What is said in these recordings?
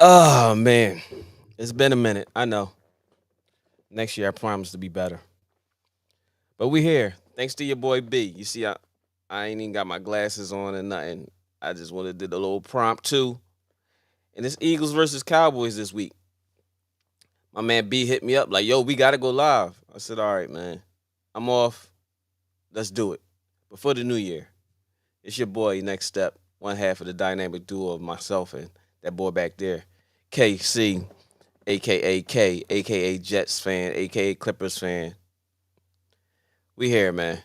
Oh man, it's been a minute. I know. Next year I promise to be better. But we here. Thanks to your boy B. You see, I ain't even got my glasses on and nothing. I just wanted to do the little prompt too. And it's Eagles versus Cowboys this week. My man B hit me up like, yo, we gotta go live. I said, all right, man. I'm off. Let's do it. Before the new year. It's your boy, Next Step, one half of the dynamic duo of myself and that boy back there, KC, aka K, aka Jets fan, aka Clippers fan. We here, man.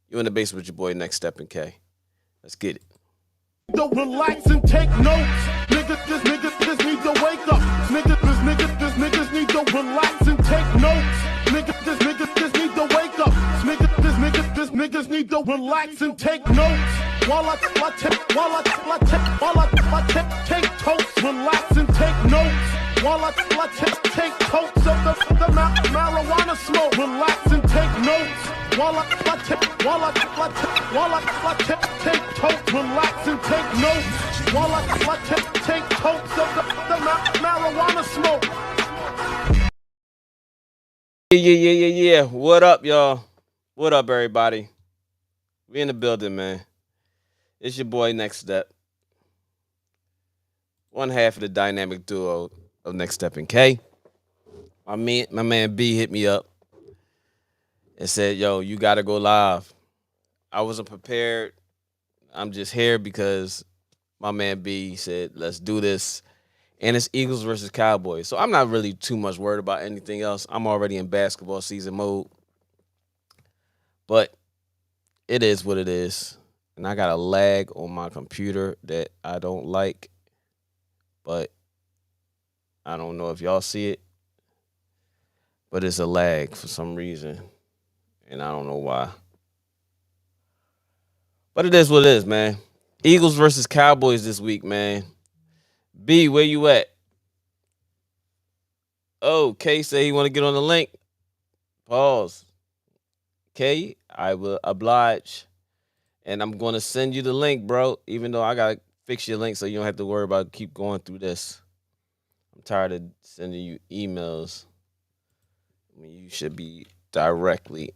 You in the basement with your boy Next Step and K. Let's get it. Don't relax and take notes. Niggas need to wake up. Niggas need to relax and take notes. Niggas need to wake up. Niggas need to relax and take notes. While I take totes, relax and take notes. While I take totes of the marijuana smoke, relax and take notes. While I take totes, relax and take notes. While I take totes of the marijuana smoke. Yeah. What up, y'all? What up, everybody? We in the building, man. It's your boy Next Step. One half of the dynamic duo of Next Step and K. My man B hit me up and said, yo, you gotta go live. I wasn't prepared. I'm just here because my man B said, let's do this. And it's Eagles versus Cowboys. So I'm not really too much worried about anything else. I'm already in basketball season mode. But it is what it is. And I got a lag on my computer that I don't like. But I don't know if y'all see it. But it's a lag for some reason. And I don't know why. But it is what it is, man. Eagles versus Cowboys this week, man. B, where you at? Oh, K say he want to get on the link. Pause. K, I will oblige. And I'm going to send you the link, bro, even though I got to fix your link so you don't have to worry about keep going through this. I'm tired of sending you emails. I mean, you should be directly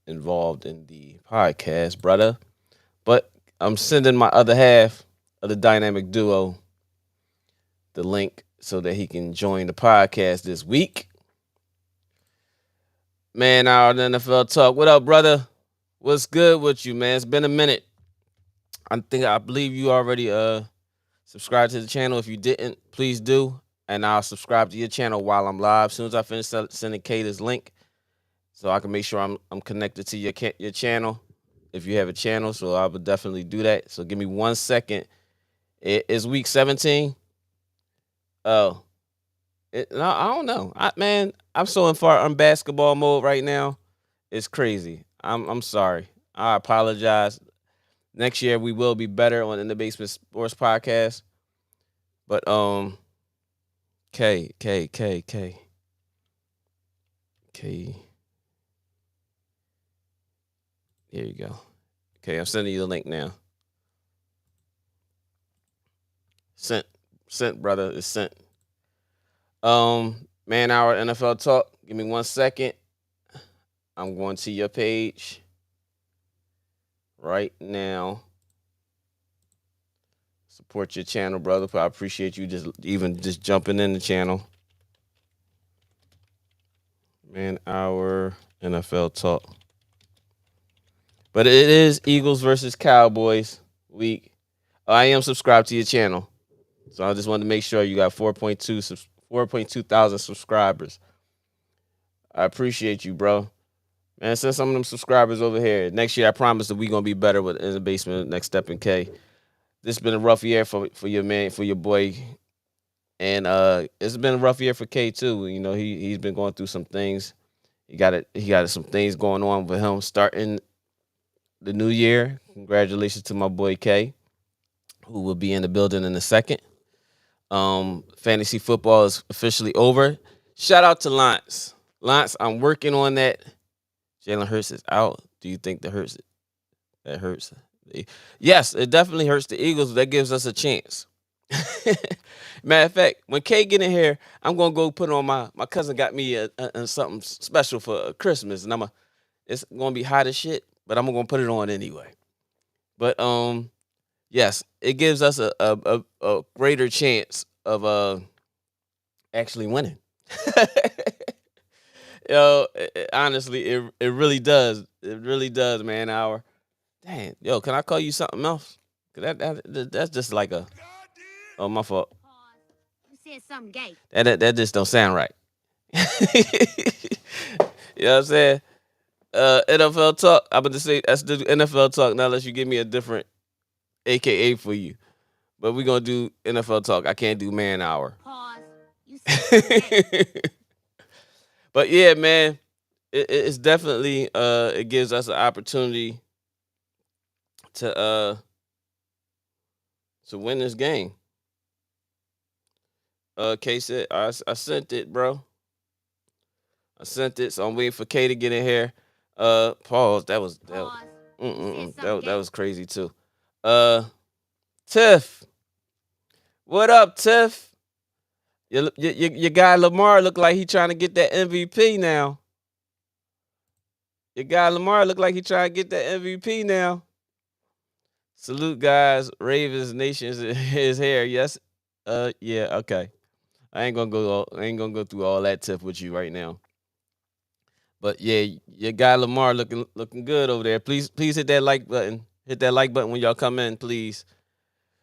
involved in the podcast, brother. But I'm sending my other half of the dynamic duo the link so that he can join the podcast this week. Man, our NFL talk. What up, brother? What's good with you, man? It's been a minute. I believe you already subscribed to the channel. If you didn't, please do. And I'll subscribe to your channel while I'm live. As soon as I finish sending Kate this link, so I can make sure I'm connected to your channel. If you have a channel, so I would definitely do that. So give me 1 second. It is week 17. Oh, no, I don't know. I'm so in basketball mode right now. It's crazy. I'm sorry. I apologize. Next year we will be better on In the Basement Sports Podcast. But K. Here you go. Okay, I'm sending you the link now. Sent, brother. It's sent. Man hour NFL talk. Give me 1 second. I'm going to your page right now. Support your channel, brother. I appreciate you just jumping in the channel. Man hour NFL talk. But it is Eagles versus Cowboys week. I am subscribed to your channel. So I just wanted to make sure you got 4.2 thousand subscribers. I appreciate you, bro. Man, send some of them subscribers over here. Next year, I promise that we're going to be better with In the Basement, Next Step and K. This has been a rough year for your man, for your boy. And it's been a rough year for K, too. You know, he's been going through some things. He got some things going on with him starting the new year. Congratulations to my boy K, who will be in the building in a second. Fantasy football is officially over. Shout out to Lance. Lance, I'm working on that. Jalen Hurts is out. Do you think that hurts? Yes, it definitely hurts the Eagles. That gives us a chance. Matter of fact, when Kay get in here, I'm gonna go put on my cousin got me something special for Christmas, and it's gonna be hot as shit, but I'm gonna put it on anyway. But yes, it gives us a greater chance of actually winning. Yo, honestly, it really does. It really does, man. Our dang, yo, can I call you something else? 'Cause that's just like a oh my fault. You said something gay. That just don't sound right. You know what I'm saying? NFL talk. I'm about to say that's the NFL talk. Now, unless you give me a different AKA for you, but we're gonna do NFL talk. I can't do man hour. Pause. You said something gay. But yeah, man, it's definitely it gives us an opportunity to win this game. K said I sent it, bro. I sent it, so I'm waiting for K to get in here. Pause. Pause. You said That something that gay. was crazy too. Tiff, what up, Tiff? Your guy Lamar look like he trying to get that MVP now. Your guy Lamar look like he trying to get that MVP now. Salute, guys. Ravens Nation is here. Yes. Yeah. Okay. I ain't gonna go through all that tip with you right now. But yeah, your guy Lamar looking good over there. Please hit that like button. Hit that like button when y'all come in, please.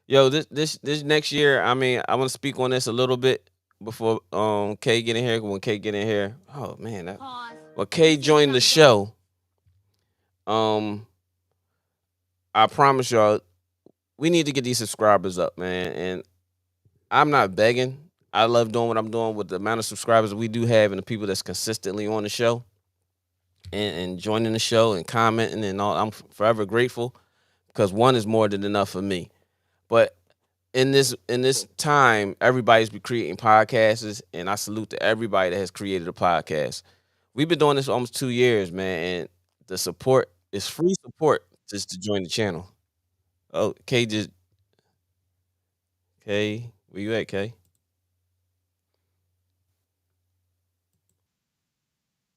Yo, this next year, I mean, I want to speak on this a little bit before Kay get in here. When Kay get in here, oh man, Pause. well Kay You said joined the something gay. show. I promise y'all, we need to get these subscribers up, man. And I'm not begging. I love doing what I'm doing with the amount of subscribers we do have and the people that's consistently on the show and joining the show and commenting and all. I'm forever grateful because one is more than enough for me. But in this time, everybody's been creating podcasts, and I salute to everybody that has created a podcast. We've been doing this for almost 2 years, man, and the support is free support just to join the channel. Oh, K, where you at, K?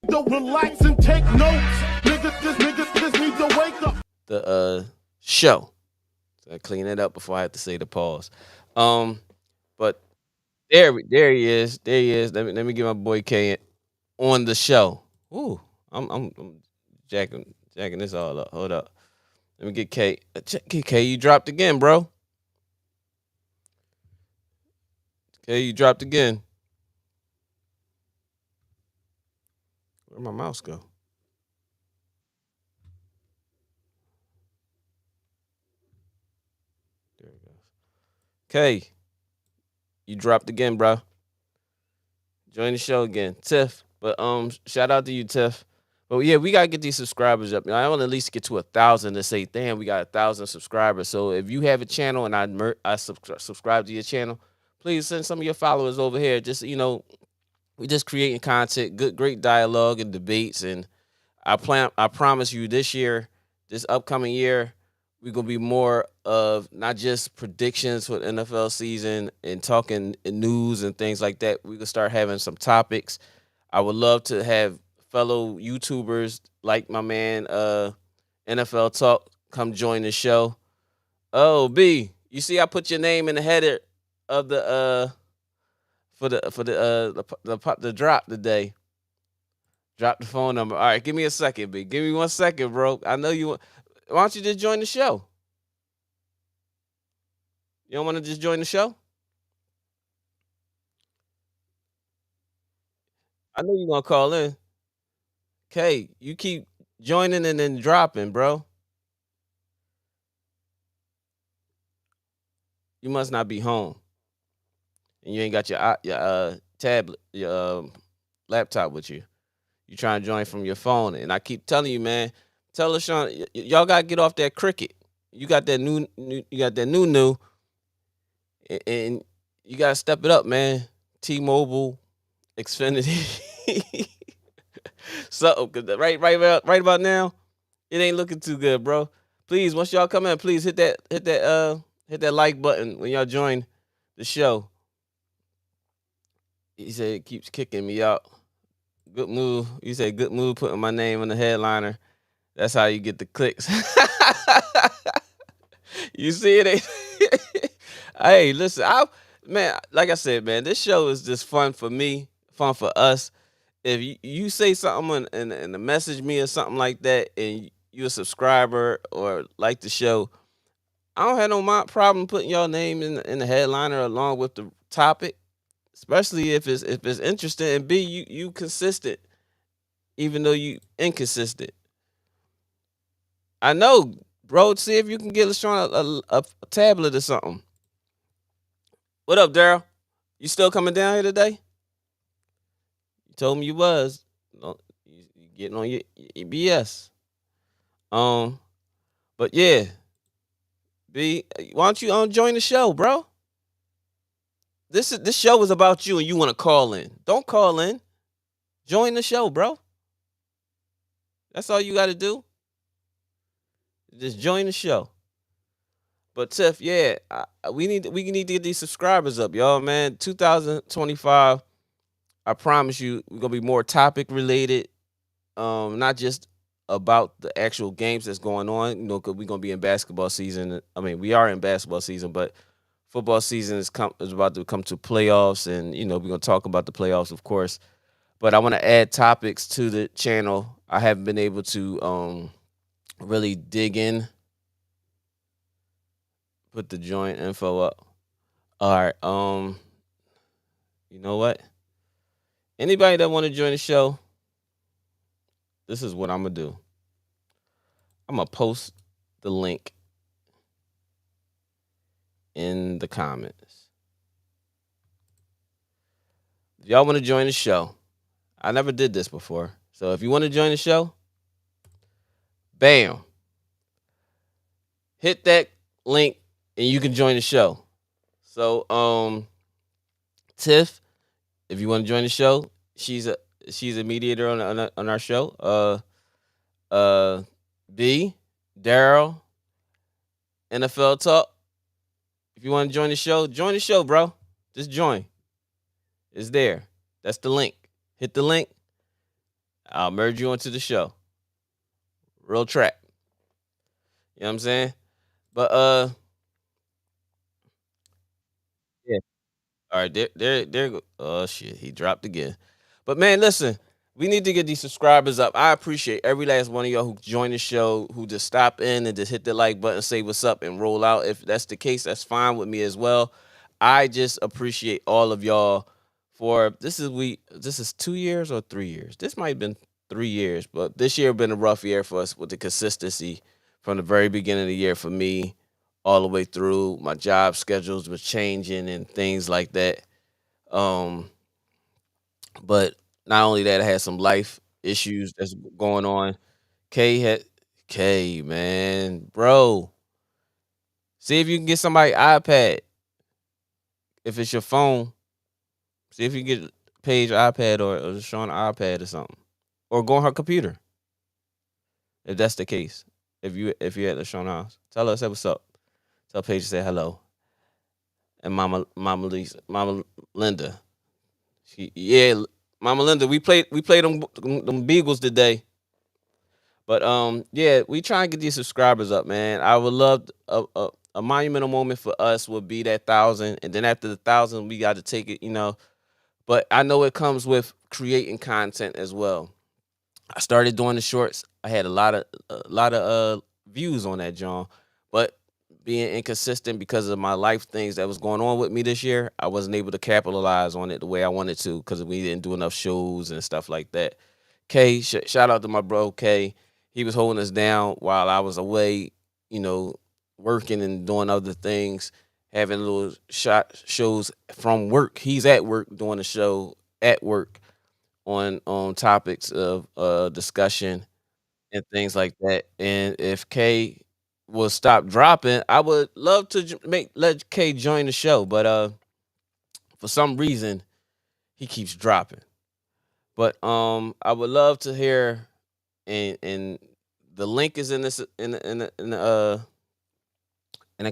To relax and take notes. Niggas need to wake up. The show. So I clean it up before I have to say the pause. But there he is. There he is. Let me get my boy K on the show. Ooh, I'm jacking this all up. Hold up. Let me get K. K, you dropped again, bro. K, you dropped again. Where'd my mouse go? There it goes. K, you dropped again, bro. Join the show again, Tiff. But shout out to you, Tiff. But yeah, we gotta get these subscribers up. I want to at least get to 1,000 to say, damn, we got 1,000 subscribers. So if you have a channel and I subscribe to your channel, please send some of your followers over here. Just we just creating content, great dialogue and debates. And I promise you, this upcoming year, we're gonna be more of not just predictions for the NFL season and talking news and things like that. We can start having some topics. I would love to have fellow YouTubers like my man NFL Talk come join the show. Oh, B, you see I put your name in the header of the the drop today. Drop the phone number. All right, give me a second, B. Give me 1 second, bro. I know you. Why don't you just join the show? You don't want to just join the show? I know you're gonna call in. Okay, you keep joining and then dropping, bro. You must not be home, and you ain't got your tablet, your laptop with you. You trying to join from your phone, and I keep telling you, man. Tell LaShawn, y'all gotta get off that cricket. You got that you got that new, and you gotta step it up, man. T-Mobile, Xfinity. So, right about now, it ain't looking too good, bro. Please, once y'all come in, please hit that like button when y'all join. the show. He said it keeps kicking me out. Good move. You said good move putting my name on the headliner. That's how you get the clicks. You see it? Hey, listen, man, like I said, man, this show is just fun for me, fun for us. If you say something and message me or something like that, and you a subscriber or like the show, I don't have no problem putting your name in the headliner along with the topic, especially if it's interesting and B you consistent, even though you inconsistent. I know, bro. See if you can get LaShawn a tablet or something. What up, Daryl? You still coming down here today? You told me you was. No, you getting on your BS. Um, but yeah, B, why don't you join the show, bro? This show is about you, and you want to call in. Don't call in. Join the show, bro. That's all you got to do. Just join the show. But Tiff, yeah, we need to get these subscribers up, y'all, man. 2025. I promise you, we're gonna be more topic related, not just about the actual games that's going on. You know, because we're gonna be in basketball season. I mean, we are in basketball season, but football season is about to come to playoffs, and you know, we're gonna talk about the playoffs, of course. But I want to add topics to the channel. I haven't been able to really dig in, put the joint info up. All right, you know what? Anybody that want to join the show, this is what I'm gonna do. I'm gonna post the link in the comments. If y'all want to join the show, I never did this before. So if you want to join the show, bam, hit that link and you can join the show. So Tiff, if you want to join the show, she's a mediator on our show. Uh B, Daryl, NFL Talk. If you want to join the show, bro. Just join. It's there. That's the link. Hit the link. I'll merge you onto the show. Real trap. You know what I'm saying? But yeah. All right, there go. Oh shit, he dropped again. But man, listen, we need to get these subscribers up. I appreciate every last one of y'all who joined the show, who just stop in and just hit the like button, say what's up, and roll out. If that's the case, that's fine with me as well. I just appreciate all of y'all for this is 2 years or 3 years. This might have been 3 years, but this year been a rough year for us with the consistency from the very beginning of the year for me all the way through. My job schedules was changing and things like that. Um, but not only that, I had some life issues that's going on. K had K man, bro. See if you can get somebody iPad. If it's your phone, see if you can get Paige iPad or Sean iPad or something, or go on her computer. If that's the case, if you at the Sean house, tell her say what's up. Tell Paige to say hello, and Mama Lisa, Mama Linda. Yeah, Mama Linda, we played them Beagles today. But yeah, we try and get these subscribers up, man. I would love a monumental moment for us would be that 1,000, and then after the 1,000, we got to take it, you know. But I know it comes with creating content as well. I started doing the shorts. I had a lot of views on that, John. But being inconsistent because of my life things that was going on with me this year, I wasn't able to capitalize on it the way I wanted to because we didn't do enough shows and stuff like that. K, shout out to my bro K. He was holding us down while I was away, you know, working and doing other things, having little shot shows from work. He's at work doing a show at work on topics of discussion and things like that. And if K will stop dropping, I would love to let K join the show, but for some reason he keeps dropping. But I would love to hear, and the link is in this in the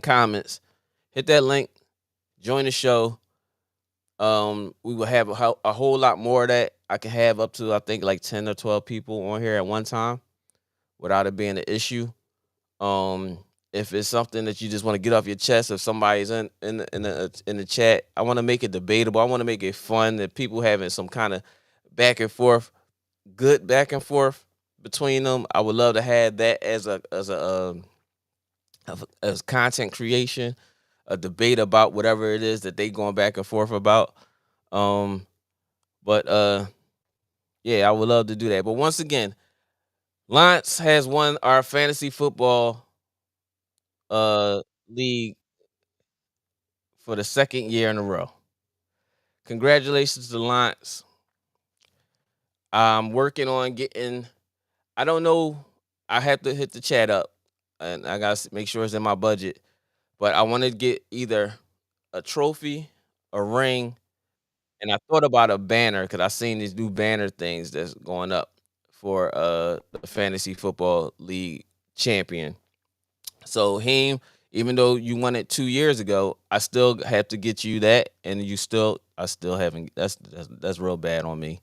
comments. Hit that link, join the show. We will have a whole lot more of that. I can have up to I think like 10 or 12 people on here at one time without it being an issue. Um, if it's something that you just want to get off your chest, if somebody's in the chat, I want to make it debatable. I want to make it fun that people having some kind of back and forth, good back and forth between them. I would love to have that as content creation, a debate about whatever it is that they going back and forth about. Um, but yeah, I would love to do that. But once again, Lance has won our fantasy football league for the second year in a row. Congratulations to Lance. I'm working on getting. I don't know. I have to hit the chat up, and I gotta make sure it's in my budget. But I want to get either a trophy, a ring, and I thought about a banner because I seen these new banner things that's going up for the fantasy football league champion. So him, even though you won it 2 years ago, I still have to get you that, and I still haven't. That's real bad on me.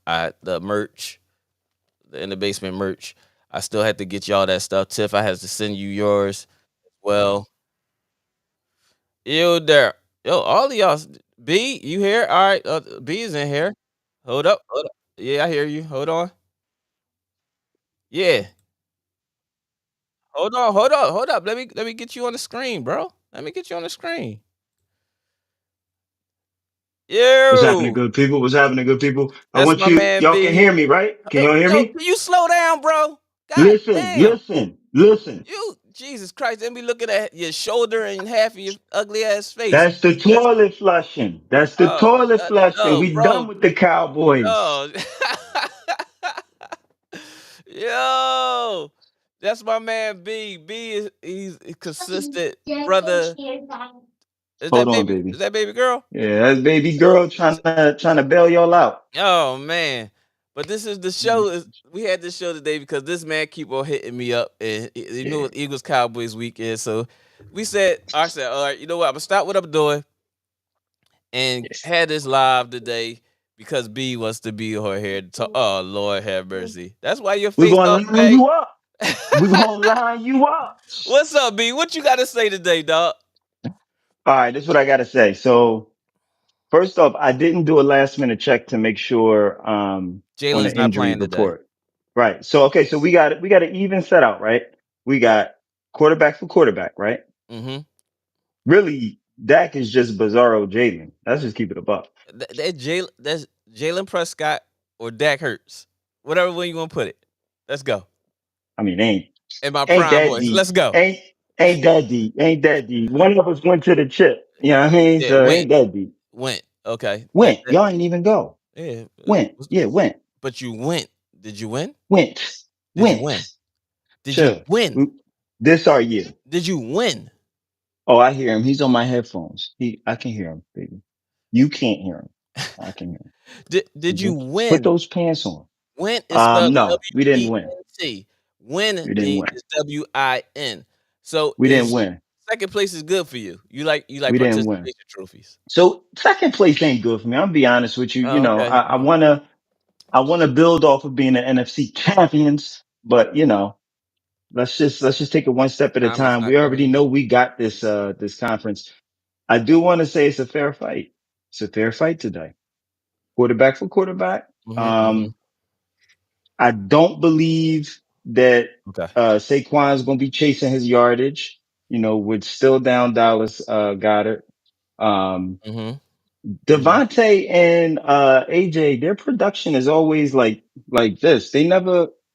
I the merch, the in the basement merch. I still had to get y'all that stuff. Tiff, I had to send you yours. Well, yo there, yo, all of y'all. B, you here? All right, B is in here. Hold up, hold up. Yeah, I hear you. Hold on. Yeah, hold up. Let me get you on the screen, bro. Let me get you on the screen. What's happening, Yo, good people? What's happening, good people? I that's want my you, man y'all can B. hear me, right? Can y'all hear Yo, me? can you slow down, bro? God Listen, damn. listen, listen. You, Jesus Christ, and be looking at your shoulder and half of your ugly ass face. That's the That's toilet flushing. That's the oh, toilet flushing. no, We done bro. with the Cowboys. Oh, yo, that's my man B. B is he's a consistent brother. Hold on, baby. Is that baby girl? Yeah, that's baby girl trying to bail y'all out. Oh man. But this is the show. Is we had this show today because this man keep on hitting me up, and you know Yeah, what Eagles Cowboys weekend. So I said, all right, you know what? I'm gonna stop what I'm doing and yeah. had this live today because B wants to be on here to talk. Oh Lord, have mercy. That's why your We're face gonna all line bag. you up. We're gonna line you up. What's up, B? What you got to say today, dog? All right, this is what I gotta say. So first off, I didn't do a last minute check to make sure on Jalen's the not injury playing today. report. Right. So okay, so we got an even set out, right? We got quarterback for quarterback, right? Mm-hmm. Really, Dak is just bizarro Jalen. Let's just keep it above. That's Jalen Prescott or Dak Hurts, whatever way you want to put it. Let's go. I mean, In my ain't prime that voice. deep. Let's go. Ain't that deep. Ain't that deep. One of us went to the chip. You know what I mean? Yeah, So ain't that deep. went. Okay. Went. Y'all ain't even go. Yeah. Went. Yeah, went. But you went. Did you win? Went. Did you win? Went. Did you Chill. win? This our year. Did you win? Oh, I hear him. He's on my headphones. I can hear him, baby. You can't hear him. I can hear Did you him. Put win? those pants on. Win is spelled No, we didn't win. WENT. Win We didn't B win. is WIN. So We didn't is win. second place is good for you. You like We didn't win. participation trophies. So second place ain't good for me. I'll be honest with you. You Oh, know, okay. I wanna build off of being the NFC champions, but let's just take it one step at a Time is time. not We already coming. know we got this conference. I do want to say it's a fair fight. It's a fair fight today. Quarterback for quarterback. Mm-hmm, mm-hmm. Um, I don't believe that Okay. Saquon's going to be chasing his yardage. With still down Dallas Goddard. Um, Mm-hmm. Mm-hmm. Devontae and AJ, their production is always like this.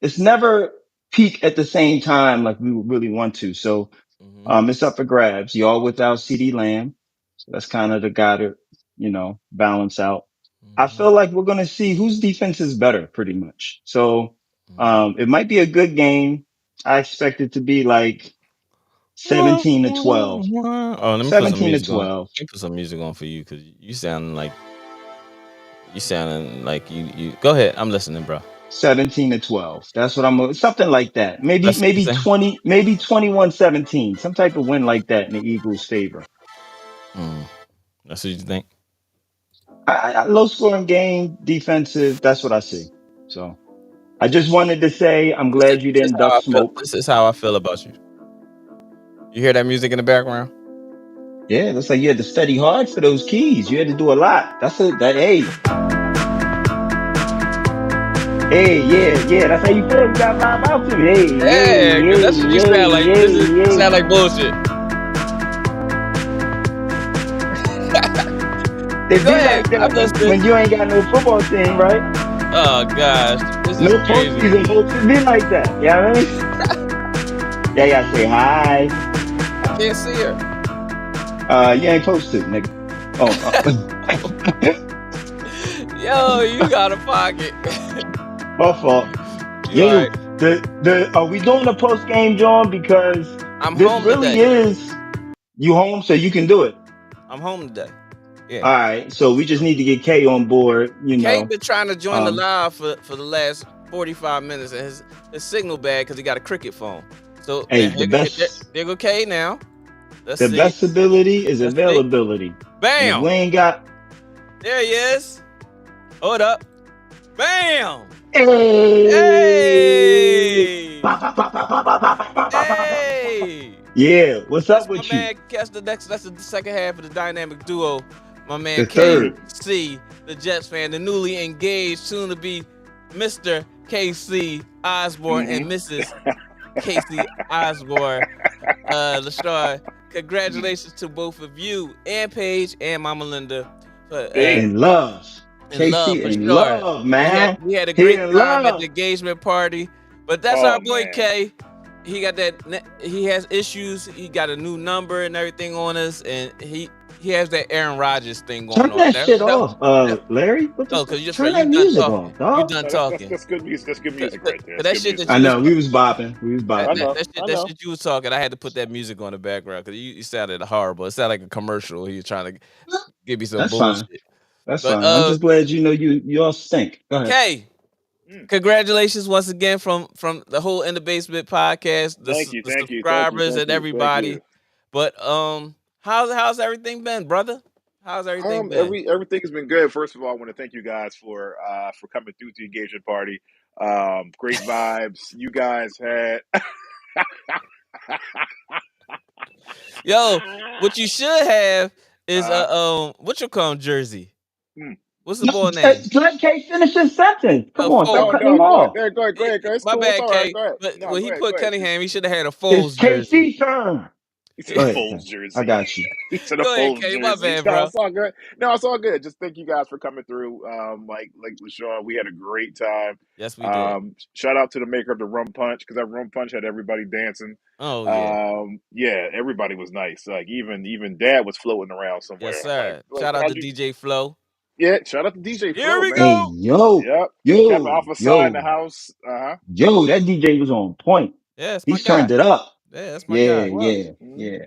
It's never peak at the same time like we would really want to. So Mm-hmm. it's up for grabs. Y'all without CD Lamb. So that's kind of the Goddard, balance out. I Mm-hmm. feel like we're going to see whose defense is better pretty much. So, Mm-hmm. it might be a good game. I expect it to be like 17-12, Oh, let me put some 17 to music on. 12, Let me put some music on for you because you sounding like you. Go ahead. I'm listening, bro. 17 to 12. That's what something like that. Maybe, Let's see you maybe say. 20, maybe 21-17, some type of win like that in the Eagles favor. Mm. That's what you think. Low scoring game, defensive. That's what I see. So I just wanted to say I'm This is, glad you this is didn't how duck I feel. smoke. This is how I feel about you. You hear that music in the background? Yeah, looks like you had to study hard for those keys. You had to do a lot. Yeah. That's how you feel. You got to vibe out to me. Yeah, cause that's what you sound like. You sound like bullshit. It Go be ahead. like that I'm listening. when you ain't got no football team, right? Oh gosh, this is No crazy. postseason hopes. It be like that. You know what I mean? Yeah, yeah. Say hi. I can't see her. You ain't supposed to, nigga. Oh, Yo, you got a pocket. my fault. You all Yo, right? are we doing a post game, John? Because I'm this home really today. is you home, so you can do it. I'm home today. Yeah. All right. So we just need to get K on board, Kay been trying to join the Um, live for the last 45 minutes, and his signal bad because he got a cricket phone. So now hey, there go Kay now. Let's the see. best ability is Let's see. availability. And if we Bam! ain't got, There he is. Hold up. Bam! hey, Hey! Hey! yeah, what's That's up my with you? man. That's the second half of the dynamic duo. My man The third. KC, the Jets fan, the newly engaged, soon to be Mr. KC Osborne and Mrs. Casey Osborne. LaShawn, congratulations to both of you and Paige and Mama Linda. Hey, In love. In love KC for in sure. love, We had man. we had a He great in time at the love. engagement party. But that's oh our boy man, K. He got he has issues. He got a new number and everything on us, and he has that Aaron Rodgers thing going Turn on. that shit That, off. that Larry, what the oh, fuck? cause you just Turn right, you that done music talking. off, You dog. done no, talking. that's good music. That's good Cause, music 'cause- right there. 'cause That's good music. I that know shit we was bopping. We was that, I bopping. that, know, that shit I that know. shit you was talking, I had to put that music on the background because you sounded horrible. It sounded like a commercial. He was trying to give me some That's fine. bullshit. That's But fine. I'm just glad you know you all stink. Go ahead. K, Mm. congratulations once again from the whole In the Basement podcast, Thank you, the thank you, thank you, subscribers thank and you, thank everybody. you. But how's everything been, brother? How's everything been? Everything's been good. First of all, I want to thank you guys for coming through to the engagement party. Great vibes. You guys had. Yo, what you should have is uh, what you call him jersey. hmm. What's the No, boy name? let K finish his sentence. Come on, stop Foles. No, cutting him no, go ahead, off. go ahead, go ahead, go ahead. It's My cool. It's bad, all right. K. Go ahead. But No, when go he ahead, go put ahead. Cunningham, he should have had a It's Foles jersey. KC turn. He said Go a ahead, Foles K. I jersey. got you. He said a Go ahead, Foles K. My jersey. bad, No, bro. it's all good. No, it's all good. Just thank you guys for coming through. Like LaShawn, we had a great time. Yes, we did. Shout out to the maker of the rum punch because that rum punch had everybody dancing. Oh yeah. Yeah, everybody was nice. Like even Dad was floating around Yes, somewhere. I'm sir. like Shout out how'd to you? DJ Flow. Yeah, shout out to DJ Here Flow, we Hey, man. go. yo, Yep, Kevin yo, Alpha Side in the yo, house. Uh huh. yo, that DJ was on point. Yeah, that's my He's guy. turned it up. Yeah, that's my Yeah, guy. He was. yeah, Mm-hmm. yeah.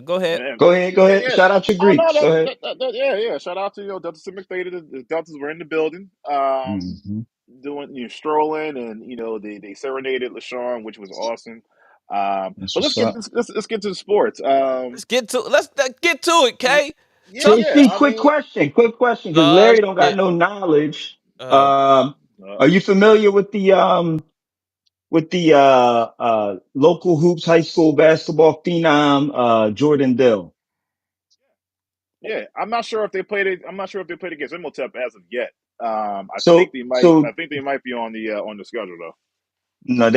Go ahead. And, Go yeah, ahead. yeah. Shout out your Oh no, Greeks. Go ahead. yeah, yeah. Shout out to Delta Sigma Theta. The Deltas were in the building, Hmm. doing strolling, and they serenaded LaShawn, which was awesome. That's But what's up. let's get to the sports. Let's get to it, Y- K. yeah, Trust yeah. KC, I quick mean, question, because Larry don't got shit. no knowledge. Uh Um, are uh, you familiar with the local hoops high school basketball phenom Jordan Dill? yeah. I'm not sure if they played it. I'm not sure if they played against Imhotep as of yet. I think So they might. I so think they might be on the schedule though. no,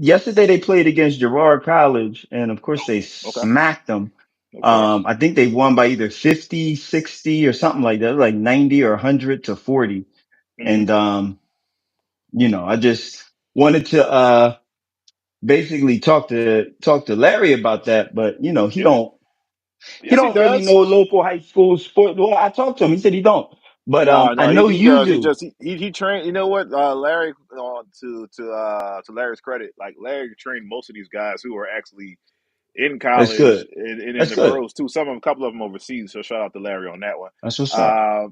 yesterday they played against Girard College, and of course they Okay, smacked them. of course. I think they won by either 50, 60, or something like that, like 90 or 100-40. Hmm. And I just wanted to basically talk to Larry about that, but Yeah. he Yes, he don't really does. know local high school sport. Well, I talked to him. He said he don't. But No, I no, know he you does. He do. just he trained. You know what, Larry? To Larry's credit, like Larry trained most of these guys who are actually in That's college good. and in That's the good. pros too. Some of them, a couple of them overseas. So shout out to Larry on that one. That's what's up. Uh,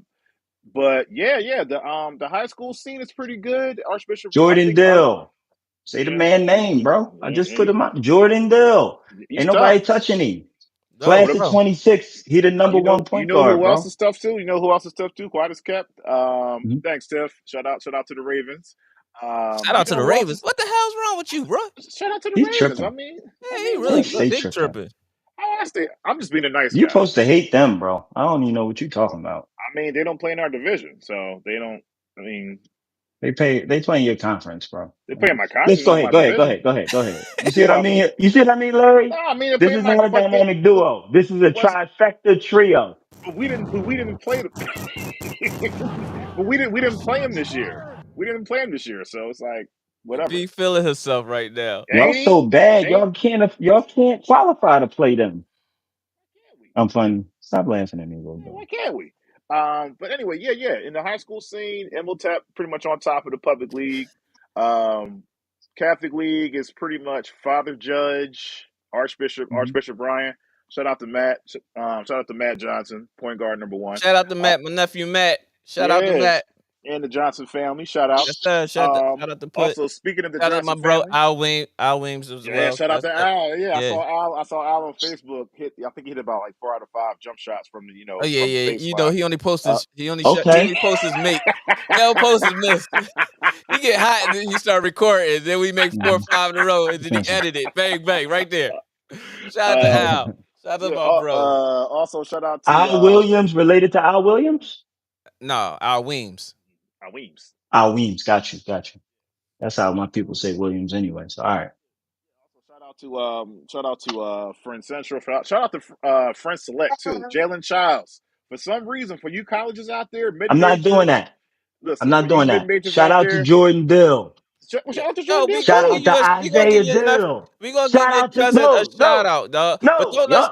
but yeah, yeah, the high school scene is pretty good. Archbishop, I Jordan think, Dill. Say the yeah, man name, bro. I just put he, him up. Jordan Dill. he's Ain't tough. nobody touching him. Oh, Class of bro. 26. He the number one You point know guard, who else bro. is tough too? You know who else is tough too? Quiet as kept. Mhm. Thanks, Tiff. Shout out to the Ravens. Shout You out to know the who else Ravens. is? What the hell's wrong with you, bro? Shout out to the He Ravens. tripping. Hey, he He really Look. stay big tripping. tripping. I'm just being a nice You guy. supposed to hate them, bro. I don't even know what you talking about. I mean, they don't play in our division, so they don't. I mean, They play in your conference, bro. they play in my Let's conference, go not ahead. my Go ahead. Go division. ahead. Go ahead. Go ahead. You see You what I know, mean? You see what I mean, Larry? no, I mean they This play in is my. not a dynamic duo. This is a But what's trifecta trio. but we didn't play them. But we didn't play him this year. We didn't play him this year, so it's like whatever. B feeling herself right now. Y'all Ain't so he? bad. Ain't Y'all can't qualify to play them. can't we? I'm funny. Stop laughing at me, little Yeah, bit. why can't we? But anyway, yeah. In the high school scene, Emiltep pretty much on top of the public league. Um, Catholic League is pretty much Father Judge, Mhm. Archbishop Brian. Shout out to Matt. Shout out to Matt Johnson, point guard number one. Shout out to Uh, Matt, my nephew Matt. Shout out to yeah, Matt. and the Johnson family. Shout out. Yes, sir. Shout out to put. Also speaking of the Shout out to my Johnson bro family, Al Weems as yeah, well. shout out That's to that. Al. Yeah, Yeah. I saw Al on Facebook hit. I think he hit about like 4 out of 5 jump shots from the Oh yeah, from the yeah. You know baseline. he only posts Uh, his he Okay. only posts his make. He don't post his miss. He get hot and then he start recording. Then we make 4 or 5 in a row and then he edit it. Bang bang right there. Shout out to um, Al. Shout out to yeah. my bro. Also shout out to Al Williams related to Al Williams? No, Al Weems. Weems. Al Williams. Got you. Got you. That's how my people say Williams anyway. So, all right. Also shout out to Friend Central. Shout out to Friend Select too. Jalen Childs. For some reason, for you colleges out there, mid I'm not doing majors, that. I'm listen, for not you doing mid that. majors Shout out out to there, Jordan Dill. shout out to Yo, Jordan Deal we Shout gonna too. give out to you a we gonna give Isaiah you enough. Dill. We gonna give Shout your out to cousin a shout no, out, dog. But no, y'all no,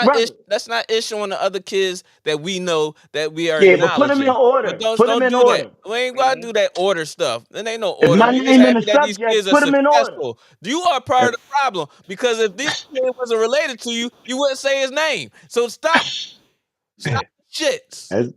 brother. let's not issue on the other kids that we know that we are Yeah, but put them in acknowledging. But order. Put them don't in do that. order. We ain't gotta Hmm do that order stuff. There ain't no If order. my We just name in the happy that these kids subject, are put them in order. successful. You are part of If, the problem because if this kid wasn't related to you, you wouldn't say his name. So stop shits. as-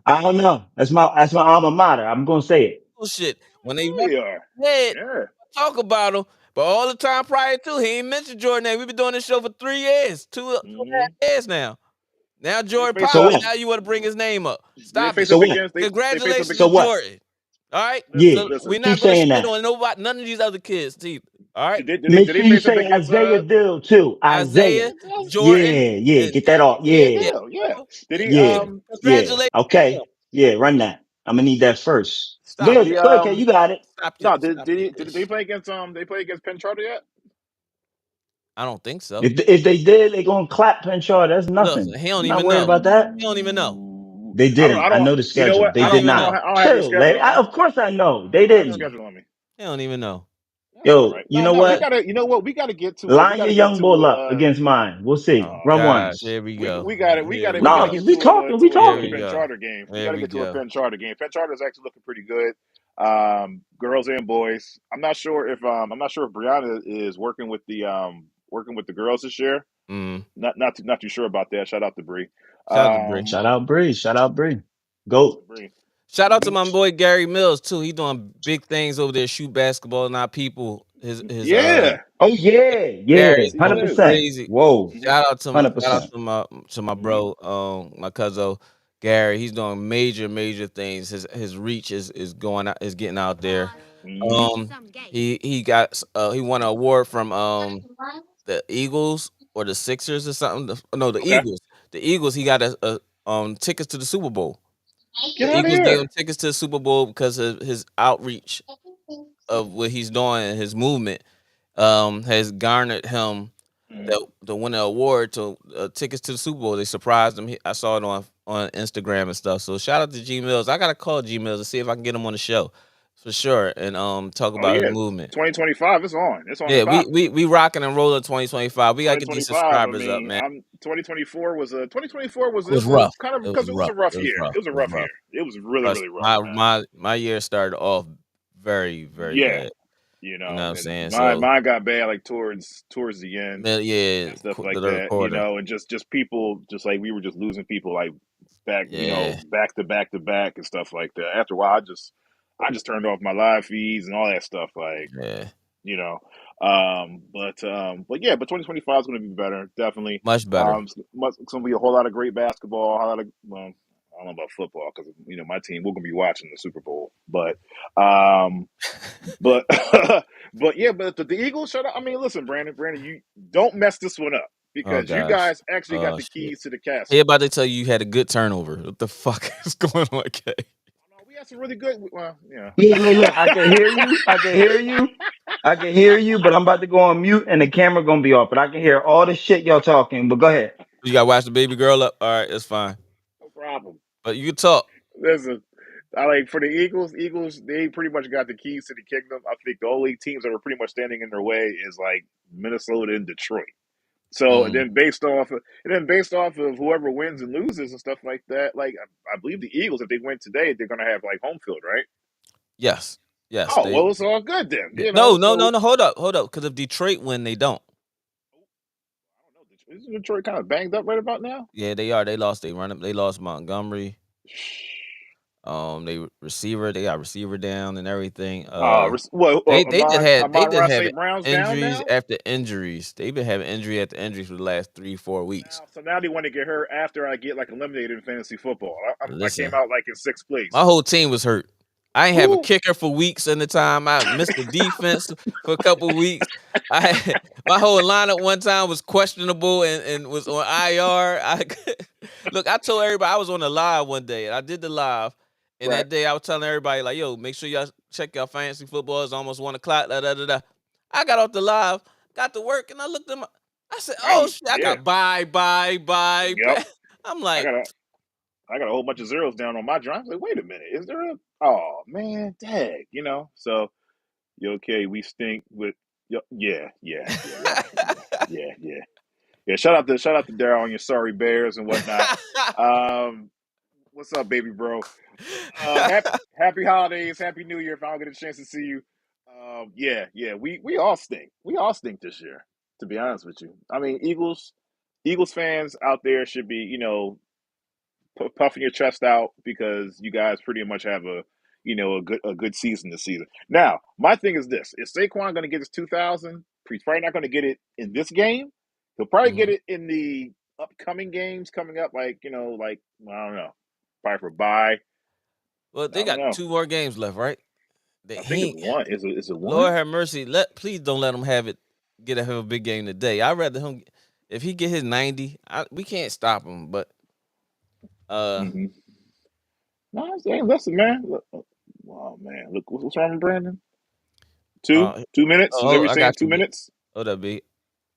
I don't know. That's my alma mater. I'm gonna say it. Bullshit. When they We are. head Yeah. talk about him. But all the time prior to, he ain't mentioned Jordan name. We've been doing this show for 3 years, two and a Hmm half years now. Now They Jordan face So Power. up. what? Now you want to bring his name up. They Stop face it. So up what? against. They face up Congratulations So to against. what? Jordan. All right. Yeah. Listen, So we're listen. Keep not gonna saying shit that. on none of these other kids either. All right. Make Did sure they you face up say against Isaiah Dill too. Isaiah, Isaiah. Jordan, Yeah, yeah. and Get that off. Isaiah Yeah, yeah, Dill? Yeah. bro. Did he yeah, yeah. Congratulations to him. Okay. Yeah, run that. I'm gonna need that first. Stop it. Go ahead, Kay, you got it. no, Stop your did they ish. play against they play against Penn Charter yet? I don't think so. If they did, they gonna clap Penshaw. That's Look, nothing. he don't I'm not even worried know. about that. He don't even know. They didn't. I I don't know the you know schedule. what? They He don't did even not. know. I don't have their Chill, schedule Larry. on. Of course I know. They I don't have their didn't. schedule on me. He don't even know. That's all Yo, right. you know what? You know what? We gotta get to we Line your gotta get young to bull up against mine. We'll see. Oh Run gosh, ones. here we go. Here we we gotta No, go. get we talking. We Here to a we talking. Penn go. Charter game. We Here gotta we get to a go. Penn Charter game. Penn Charter is actually looking pretty good. Girls and boys. I'm not sure if Brianna is working with the girls this year. Mm. Not too sure about that. Shout out to Bree. Shout out to Bree. Um Shout out Bree. Shout out Bree. Shout out to Goat. Bree. Shout out to Hmm my boy Gary Mills too. He doing big things over there, shoot basketball, not people. His Yeah. Oh yeah, yeah. Gary's Yes, he doing 100%. is. crazy. Whoa. Hmm $100%. Shout out to hmm my my cousin Gary. He's doing major things. His reach is going out is getting out there. Boss, you hmm said Um something gay. he won an award from the Eagles or the Sixers or something. No, the Okay. Eagles. The Eagles. He got a tickets to the Super Bowl. Get The out of Eagles gave him here. tickets to the Super Bowl because of his outreach of what he's doing and his movement has garnered him Mm. to win an award to tickets to the Super Bowl. They surprised him. I saw it on Instagram and stuff. So shout out to G Mills. I gotta call G Mills to see if I can get him on the show for sure and talk Oh about his yeah. movement. 2025 it's on. It's on and Yeah, popping. we rocking and rolling 2025. We gotta get these 2025. I subscribers up, mean, man. I'm 2024 was a 2024 It was it was rough. kind of It was because it was rough. a rough It was year. rough. It was a It was rough rough. year. It was really rough, man. My year started off very Yeah, bad. you You know what know, I'm and saying? So mine got bad like towards the end yeah, and stuff like the third that, you quarter. know, and just people just like we were just losing people like Yeah, back to back to back and stuff like that. After a while, I just turned off my live feeds and all that stuff, like yeah. you know. But 2025 is going to be better, definitely. Much better. It's going to be a whole lot of great basketball, a whole lot of I don't know about football because my team we're going to be watching the Super Bowl, um, but but the Eagles shut up. I mean, listen, Brandon, you don't mess this one up Oh because you gosh. guys actually got Oh the shit. keys to the He castle. about to tell you you had a good turnover. What the fuck is going on, K? No, we had some really good. Well, yeah. Look, I can hear you. I can hear you. I can hear you, but I'm about to go on mute and the camera gonna be off. But I can hear all the shit y'all talking. But go ahead. You got to watch the baby girl up. All right, that's fine. No problem. But you can talk. Listen, I like for the Eagles. Eagles, they pretty much got the keys to the kingdom. I think the only teams that were pretty much standing in their way is like Minnesota and Detroit. So Mm, and then based off of whoever wins and loses and stuff like that, like I believe the Eagles, if they win today, they're gonna have like home field, right? yes, yes. Oh They well, it's all good then, no, no, no, So no. Hold up. Because if Detroit win, they don't. I don't know. Isn't Detroit kind of banged up right about now? Yeah, they are. They lost. They run up. They lost Montgomery. They got receiver down and everything. They just had they just Amon-Ra having St. Brown's down injuries now. after injuries. They've been having injury after injuries for the last 3-4 weeks. So now they want to get her after I get like eliminated in fantasy football. I came Listen, out like in sixth my place. whole team was hurt. I ain't have a Who? kicker for weeks in the time. I missed the defense for a couple weeks. I had, my whole lineup one time was questionable and was on IR. Look, I told everybody I was on the live one day, and I did the live. And Right. that day I was telling everybody like, "Yo, make sure y'all check your fantasy football. It's almost 1 o'clock." Da, da, da, da. I got off the live, got to work, and I looked at my. I said, "Oh Oh shit!" I yeah. got bye. Yep. I'm I like, got a I got a whole bunch of zeros down on my drive. I was like, wait a minute, is there a? Oh man, dang. So you okay? We stink with. Yeah. Shout out to Daryl and your sorry bears and whatnot. Um, what's up, baby bro? Happy holidays, happy New Year. If I don't get a chance to see you, yeah. We all stink. We all stink this year. To be honest with you, I mean, Eagles fans out there should be, puffing your chest out because you guys pretty much have a good season this season. Now, my thing is this: is Saquon going to get his 2,000? He's probably not going to get it in this game. He'll probably get Mhm. it in the upcoming games coming up, like I don't know, probably for bye. Well, I they don't got know. 2 more games left, right? I think it's He one. Is it Lord one? have mercy. Please don't let him have a big game today. I'd rather him if he get his 90. We can't stop him, but uh, Mm-hmm. No, hey, listen, man. Look, oh man, look what's wrong with Brandon. Two, uh, 2 minutes. Is that what you're I saying? got Two you, B. minutes. Hold up, B.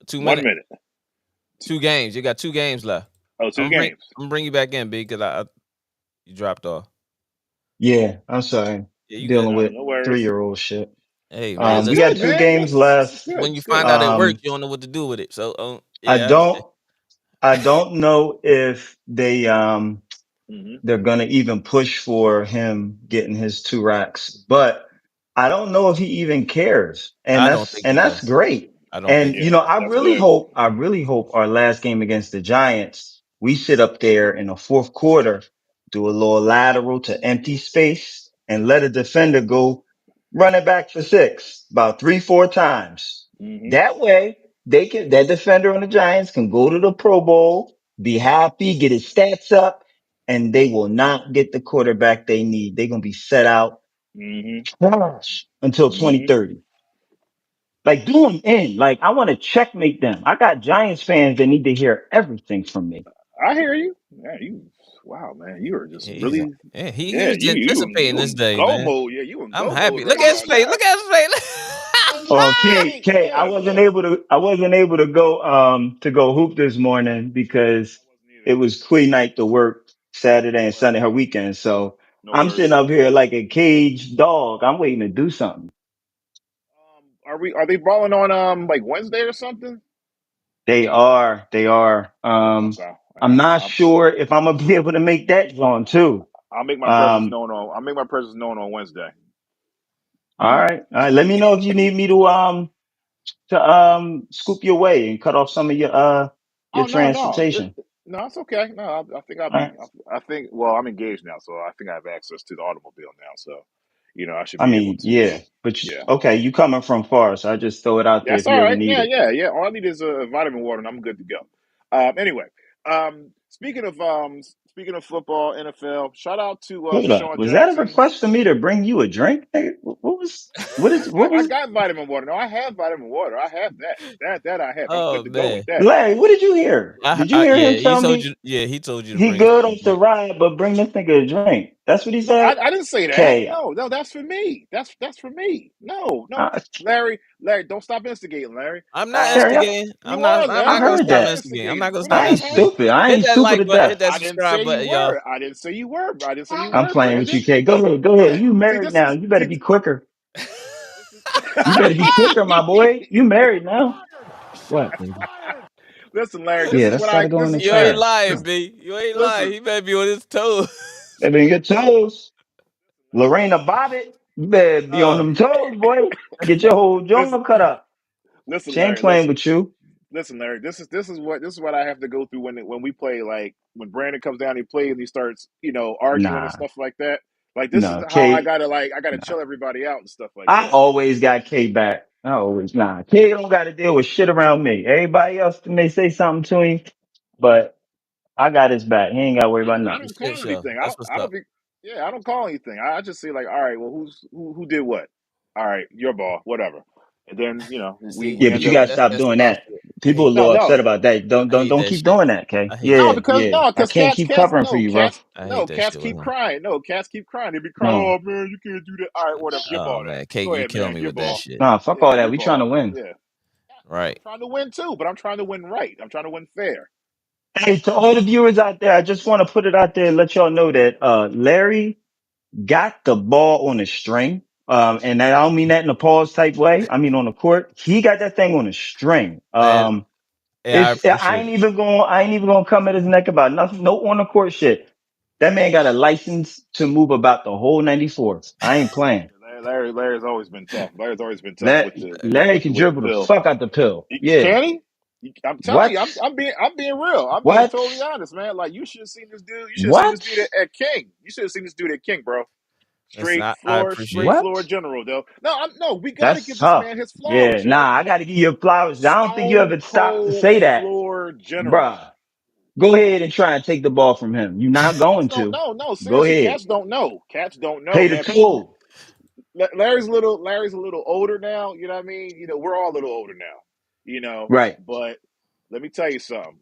2 minutes, 1 minute. 2 games. You got 2 games left. Oh, two games. I'm gonna bring you back in, B, because you dropped off. Yeah, I'm sorry. Yeah, you good. Dealing No, with no worries. 3-year-old shit. Hey man, We listen. got Good, two man. games It's left. good. When you It's good. find out at work, Um, you don't know what to do with it. So, I yeah, I understand. don't, I don't know if Hmm. they're gonna even push for him getting his 2 racks, but I don't know if he even cares. And I don't that's, think he and that's does. great. I don't think And, he Yeah, does. that's good. I really hope our last game against the Giants, we sit up there in the fourth quarter, do a little lateral to empty space and let a defender go run it back for 6, about 3, 4 times. Hmm. That way that defender on the Giants can go to the Pro Bowl, be happy, get his stats up, and they will not get the quarterback they need. They're going to be set out Hmm. trash until Hmm. 2030. Like, do them in. Like, I want to checkmate them. I got Giants fans that need to hear everything from me. I hear you. Yeah, wow, man, you are just He's really, yeah, he yeah, was anticipating you this in day, go man. mode. Yeah, you in I'm go mode happy. right Look at his about face. now. Look at his face. K, Dang, yeah, I wasn't able to go hoop this morning because I wasn't it either. was Queen night to work Saturday No and Sunday, worries. her weekend. So No I'm sitting worries. up here like a caged dog. I'm waiting to do something. Are they balling on like Wednesday or something? They are. Okay. I'm Yeah, not sure if I'm gonna be able to make that zone too. I'll make my presence Um, known on Wednesday. all right. All right. Let me know if you need me to scoop your way and cut off some of your Oh no, no, transportation. no, it's okay. No, I think I'll All right. be. I think. Well, I'm engaged now, so I think I have access to the automobile now. So I should I be able mean, to. yeah, but Yeah. okay, you coming from far, so I just throw it out there That's if all you ever right. need Yeah, it. yeah, yeah. All I need is a vitamin water, and I'm good to go. Anyway, speaking of football, NFL. Shout out to Hold up, Deshaun was that a Jackson. request for me to bring you a drink? Hey, what I was got vitamin water. No, I have vitamin water. I have that. That I have. I'm good Oh to go man. with that. Larry? What did you hear? Did you hear Yeah, him tell me he told you to he bring good something off to the drink. ride, but bring this nigga a drink? That's what he No, said. I didn't say that. Okay, No, no, that's for me. That's for me. No, no, Larry, don't stop instigating, Larry. I'm not Um, Terry, instigating. you are I'm I not Larry. gonna heard Stop stop that. instigating. I'm not instigating. gonna stop I ain't Relax. instigating. stupid. I Hit ain't that stupid like to button. Hit death. that I didn't say subscribe you button, y'all. were. I didn't say you were. I didn't say you I'm were, playing with you, Brandon. K. Go ahead, go ahead. Yeah. You See, married this now. is You better see, be quicker. this is. You better be quicker, my boy. You married now. What, baby? Listen, Larry. This Yeah, is that's what gotta I. go in This the is You ain't Larry. trash. lying, No. B. You ain't lying. Listen, He better be on his toes. Better be on your toes. Larry. Lorena Bobbitt, you better be on uh, them toes, boy. Get your whole Listen, jaw cut up. listen, She ain't Larry. playing Listen. with you. Listen, Larry. This is what I have to go through when we play. Like when Brandon comes down, he plays and he starts, arguing and Nah, stuff like that. Like this is no, how I K. gotta I gotta Nah. chill everybody out and stuff like I that. always got K back. I always nah. K don't got to deal with shit around me. Everybody else may say something to him, but I got his back. He ain't got to worry about I for nothing. don't shit call show. anything. That's what's I don't up. be yeah. I don't call anything. I just say like, all right, well, who did what? All right, your ball, whatever. And then we See, we Yeah, but end you up gotta that's stop that's doing tough that. shit. I People a hate no little that. upset no about that. I hate Don't that keep shit. doing that, K. I hate no that. Yeah, because yeah. no I because can't cats keep cats covering for no you, bro. cats I hate no that cats shit with keep him. crying. No cats keep crying. They be crying. No, Oh man, you can't do that. All right, whatever. Your Oh ball then. man, Kate, Go you ahead, kill man. me Your with that ball. shit. no, fuck Yeah, all that. your We trying to ball. win. Yeah. I'm Right. trying to win too, but I'm trying to win right. I'm trying to win fair. Hey, to all the viewers out there, I just want to put it out there and let y'all know that Larry got the ball on a string. And I don't mean that in a pause type way. I mean on the court. He got that thing on a string. Man, yeah, I appreciate it. I ain't even gonna come at his neck about nothing. No on the court shit. That man got a license to move about the whole 94. I ain't playing. Larry's always been tough. Larry's always been tough with the Larry can with the dribble the pill. fuck out the pill. Yeah. Can he? I'm telling you, What? I'm being real. I'm being What? totally honest, man. Like you should have seen this dude. You should have seen this What? dude at King. You should have seen this dude at King, bro. Listen, I Straight appreciate it. What? floor general though. No. We got to That's give this tough. man his Yeah. flowers, Nah, yo. I gotta give you your flowers. I don't think you Stone ever stopped to cold say that, floor general. bruh. Go ahead and try and take the ball from him. You're not Cats going don't to. know. No, Go seriously, ahead. cats don't know. Cats don't know, Pay the man. toll. Larry's a little older now. You know what I mean? We're all a little older now. Right. But let me tell you something.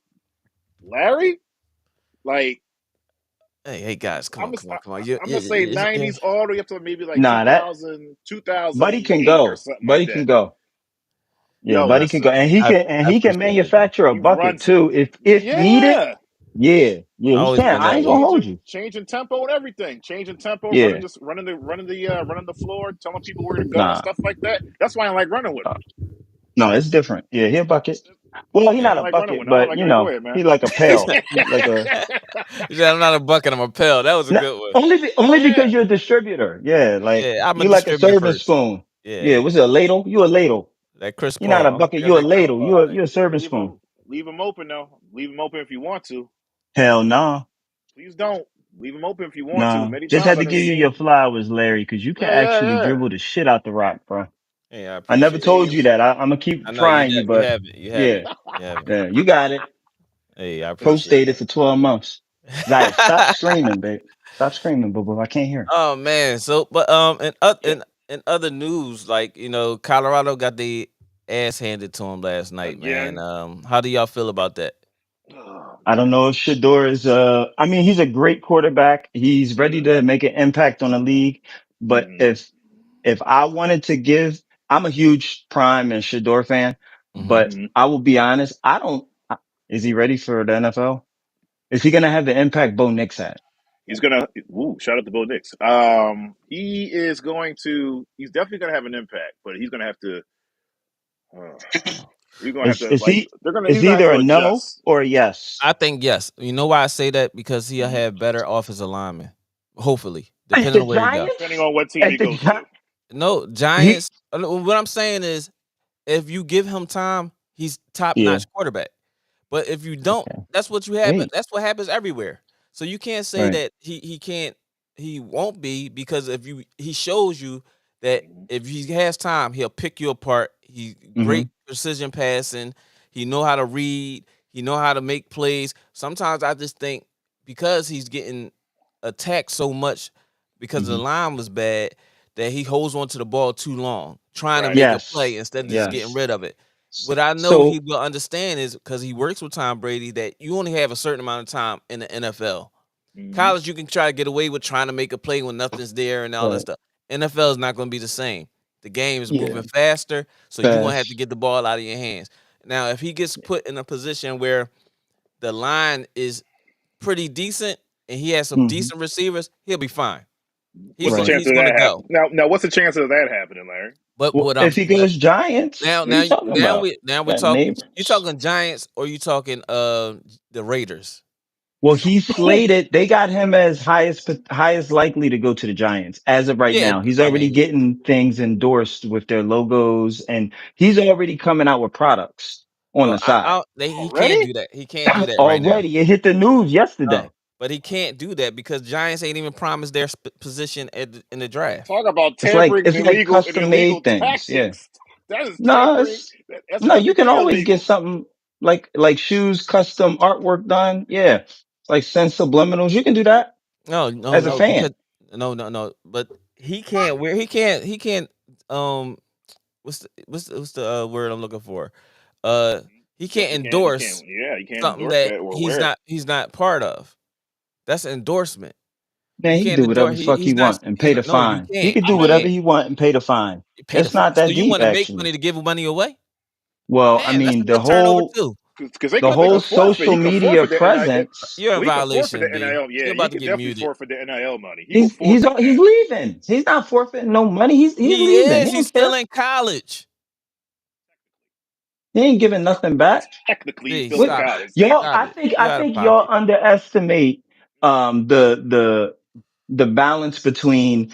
Larry, like Hey, guys, come on, I'm come on, come on. I'm gonna say '90s all the way up to maybe like Nah, that 2000, buddy can 2008 or go. something like Buddy that. can go. Yeah, Yo, buddy can go. listen, I He can appreciate that, though. manufacture a he bucket runs. too if needed. Yeah, Yeah. Yeah, I he always can. been I that ain't gonna way. hold you. changing tempo and everything. Changing tempo, running Yeah. this, running the floor, telling people where to go and Nah. stuff like that. That's why I like running with him. uh, No, it's different. Yeah, he a bucket. Well, he Yeah. not I a like running bucket, with him. I but like go ahead, he man. like a he pail. said, He like a he said, I'm not a bucket, I'm a pill. That was a no, good one. only because Yeah, you're a distributor. Yeah, like Yeah, I'm a you like a distributor serving first. spoon. Yeah, Yeah, was it a ladle? You a ladle. that Chris You're not a Paul. bucket. I got You a that Chris ladle. Paul thing. You a serving leave spoon. him leave him open though. Leave him open if you want to. Hell no. Please don't leave him open if you want to. Nah. Many Just times had I to done give you your seen. flowers, Larry, because you can Yeah, yeah, actually yeah. dribble the shit out the rock, bro. Hey, I I never appreciate it. told Hey, you that. I'm gonna I keep know you trying you, you but haven't. You yeah, haven't. You haven't. yeah, you got it. Hey, I appreciate Pro-stated that. for 12 months. Zaya, stop screaming, babe. Stop screaming, boo boo. I can't hear. Oh man, so but yeah. in other news, like Colorado got the ass handed to them last night, man. Again. How do y'all feel about that? Oh I don't know if Shador is, I mean, he's a great quarterback. He's ready yeah. to make an impact on the league. But Hmm. if I wanted to give, I'm a huge Prime and Shador fan, Hmm. but Hmm. I will be honest. Is he ready for the NFL? Is he going to have the impact Bo Nix had? He's gonna. Ooh, shout out to Bo Nix. He is going to. He's definitely gonna have an impact, but he's gonna have to. Uh, he's gonna have Is, to is like. he, They're gonna. is He's gonna have either to a no adjust. or a yes? I think yes. You know why I say that? Because he'll Mhm. have better offensive linemen. Hopefully, At depending the on where he go. Depending Giants? on what team he At the goes to. Giants? No He, Giants. What I'm saying is, if you give him time, he's top yeah. notch quarterback. But if you don't, Okay. that's what you have. Wait. That's what happens everywhere. So you can't say Right. that he can't. he won't be because if you he shows you that Mhm. if he has time, he'll pick you apart. He Hmm. great precision passing. He know how to read. He know how to make plays. Sometimes I just think because he's getting attacked so much because the Hmm. line was bad that he holds on to the ball too long, trying to Right. make a play Yes. instead of just Mhm. getting Yes. rid of it. What I know he So, will understand is because he works with Tom Brady that you only have a certain amount of time in the NFL. Mhm. College, you can try to get away with trying to make a play when nothing's there and all that right. stuff. NFL is not going to be the same. The game is Yeah. moving faster, so you're going to have to Fast. get the ball out of your hands. Now, if he gets put in a position where the line is pretty decent and he has some Hmm. decent receivers, he'll be fine. What's the Right. chance He's of going to that go. happening? Now, what's the chance of that happening, Larry? But Well, what I'm if he goes Giants, now what are you now talking about? now we're Got talking. You neighbors. talking Giants or you talking the Raiders? Well, he's Who? slated. They got him as highest likely to go to the Giants as of right Yeah, now. He's I already mean, getting things endorsed with their logos, and he's already coming out with products on well, the side he can't Already? do that. He can't do that right now. already. It hit the news yesterday. No, but he can't do that because Giants ain't even promised their position in the draft. Talk about It's like tampering it's like and custom illegal made things. Yeah. tactics. That is No, tampering. it's That's no. You can technically always get illegal. something like shoes, custom artwork done. Yeah, like send subliminals. You can do that No, no, as a no, fan. because no. But he can't wear. He can't. Um, what's the word I'm looking for? Uh, he Yeah, can't he can't. He endorse can't. Yeah, he can't something endorse that that or wear it. he's not part of. That's an endorsement. Man, You he can can't do whatever endorse. the fuck he want and He's pay not. the No, you fine. He can't. could I do You whatever mean, can't he want and pay the fine. pay the. It's not So that you deep, want to make actually. money to give money away? Well, I Damn, that's a mean, good turnover too. because the they whole could forfeit. social He could media forfeit the NIL. presence. You're in Well, he could forfeit violation, the B. NIL. Yeah, You're he about to could get definitely muted. forfeit the NIL money. He will He's forfeit he's that. leaving. He's not forfeiting no money. He's He leaving. He is. He's don't still care. in college. He ain't giving nothing back. Technically, he's B, still in What stop it. college. y'all? Stop I it. think You I out of think y'all pocket. underestimate the balance between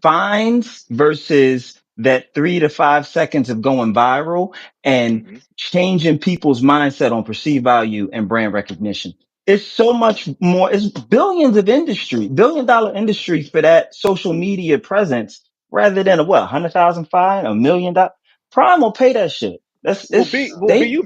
fines versus that 3 to 5 seconds of going viral and Hmm. changing people's mindset on perceived value and brand recognition. It's so much more. It's billion-dollar industry for that social media presence rather than a what, 100,000 fine, $1 million. Prime will pay that shit. That's it's Well, B, they. you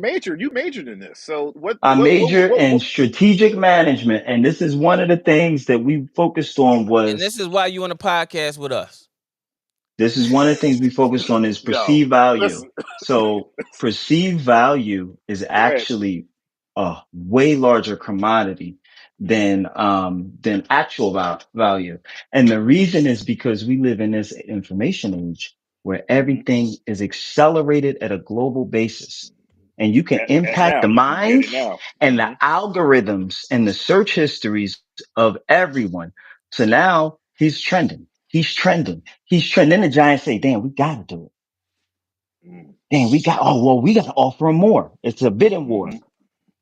majored in this. So I major in what strategic management, and this is one of the things that we focused on And was this is why you on a podcast with us. this is one of the things we focused on is yo, perceived value. listen, So perceived value is go ahead. actually a way larger commodity than actual value. And the reason is because we live in this information age where Hmm. everything is accelerated at a global basis. And you can At impact now, the you get it minds now. and the algorithms and the search histories of everyone. So now he's trending. He's trending. He's trending. Then the Giants say, damn, we got to do it. Mm-hmm. Damn, we got to offer him more. It's a bidding war. Mm-hmm.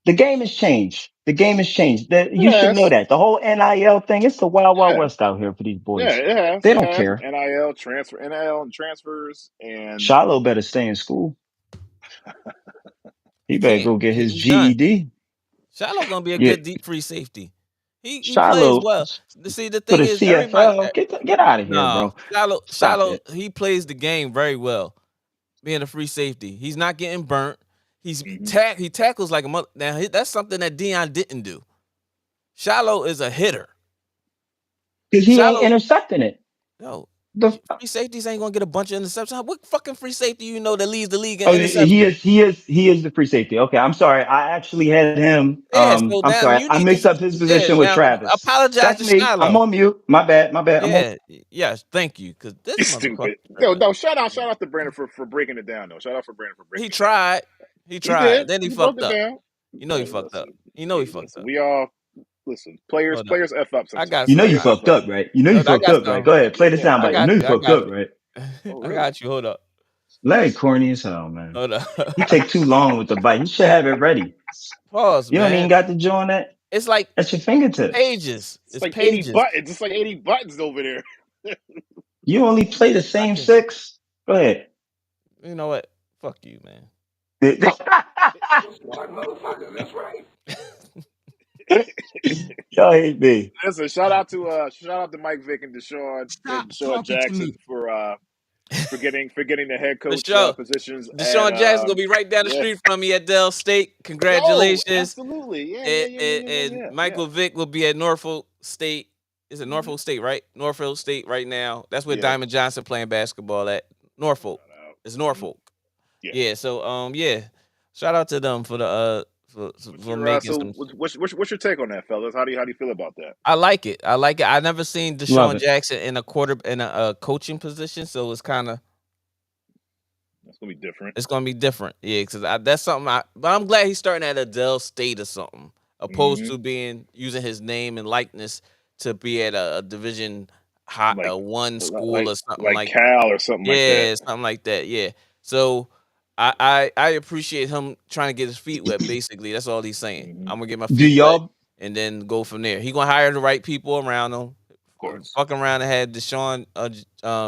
The game has changed. The game has changed. You should know Yes, that. The whole NIL thing, it's the wild, wild yeah, west out here for these yeah, boys. it has, They it don't has care. NIL and transfers, and Shiloh better stay in school. He He better can't. go get his He's done. GED. Shiloh gonna be a Yeah, good deep free safety. He plays Shiloh well. See, the for thing the is, everybody. CFL. Get out of here, Nah, bro. Stop Shiloh, it. he plays the game very well, being a free safety. He's not getting burnt. mhm. He tackles like a mother. Now that's something that Dion didn't do. Shiloh is a hitter. Because he ain't Shiloh, intercepting it. no, The free safeties ain't gonna get a bunch of interceptions. What fucking free safety you know that leads the league in Oh, he interception? is, he is the free safety. Okay, I'm sorry. I actually had him. Yeah, so I'm now sorry. you I need to. mixed up his Yeah, position with now Travis. apologize That's to me. I'm Shiloh. on mute. My bad. My bad. I'm on. Yeah, yes, thank you, because this He's motherfucker. stupid. No, no. Shout out to Brandon for breaking it down. Though, shout out for Brandon for He breaking it down. tried. He He tried. did. Then he He broke fucked it up. down. You know he fucked up. Listen, You know he hey, fucked listen. up. We all listen. Players, Hold up. players f up I got sometimes. You know some. you Players f fucked up. up, right? You know you Hold up, I fucked got up, right? some. Go ahead. Play the Yeah, soundbite. You know you I fucked got up, you. right? oh I really? got you. Hold up. Larry corny as hell, man. Hold He up. take too long with the bite. He should have it ready. Pause, You don't even man. got to join that It's like at your fingertips. pages. It's It's like 80 pages. buttons. It's like 80 buttons over there. You only play the I same can. six. Go ahead. You know what? Fuck you, man. Y'all hate me. Listen, shout out to Mike Vick and Stop Deshaun talking to Jackson me. for getting the head The coach show. positions at Deshaun Jackson gonna be right down the yeah. street from me at Dell State. Yo, Congratulations. absolutely. And Yeah. Michael Vick will be at Norfolk State. Is it Mm-hmm. Norfolk State, right? Norfolk State right now. That's where Yeah. Diamond Johnson playing basketball at. Norfolk. Shout out. It's Mm-hmm. Norfolk. Yeah. Yeah. So yeah. Shout out to them for the What's for your making so some. what's your take on that, fellas? How do you feel about that? I like it. I like it. I never seen Love Deshaun it. Jackson in a coaching position, so it's kind of That's gonna be different. it's gonna be different. Yeah, because that's something. But I'm glad he's starting at Adele State or something, opposed Mm-hmm. to being using his name and likeness to be at a division high, Like a one school like or something like like. Cal or something like that. Yeah, something like that. Yeah. So I appreciate him trying to get his feet wet. Basically, that's all he's saying. Mm-hmm. I'm gonna get my Do feet wet y'all and then go from there. He gonna hire the right people around him. Of course. Fucking around and had Deshaun.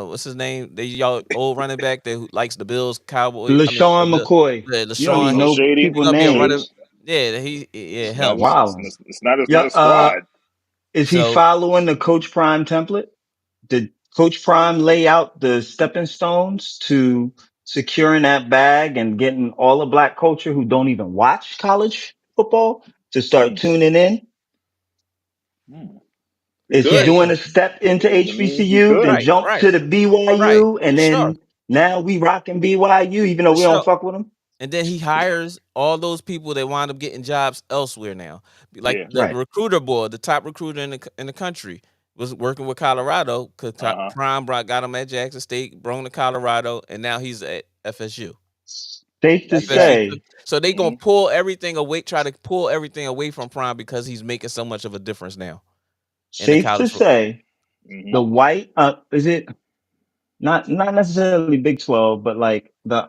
What's his name? They y'all old running back that who likes the Bills, Cowboys. I mean, LaShawn McCoy? yeah, You don't Deshaun. even Oh, know Shady, He people gonna be a running. Shady. names. Yeah, yeah, him. Wow. It's Yeah. not a squad. Is he So following the Coach Prime template? Did Coach Prime lay out the stepping stones to securing that bag and getting all the black culture who don't even watch college football to start Mm, tuning in? mm. He Is he yeah, could. yeah, doing a step into I mean, he HBCU, then could. right, jump right, to the right, BYU, and for sure, then now we rocking BYU, even though for we don't sure. fuck with him? And then he hires all those people that wind up getting jobs elsewhere now. Like Yeah. the Right. recruiter board, the top recruiter in the country, was working with Colorado because Uh huh. Prime got him at Jackson State, brought him to Colorado, and now he's at FSU. Safe to FSU Exactly. took, say, so they gonna Hmm. pull everything away, try to pull everything away from Prime because he's making so much of a difference now in the safe to college football. say, Hmm. the white, is it not necessarily Big 12, but like the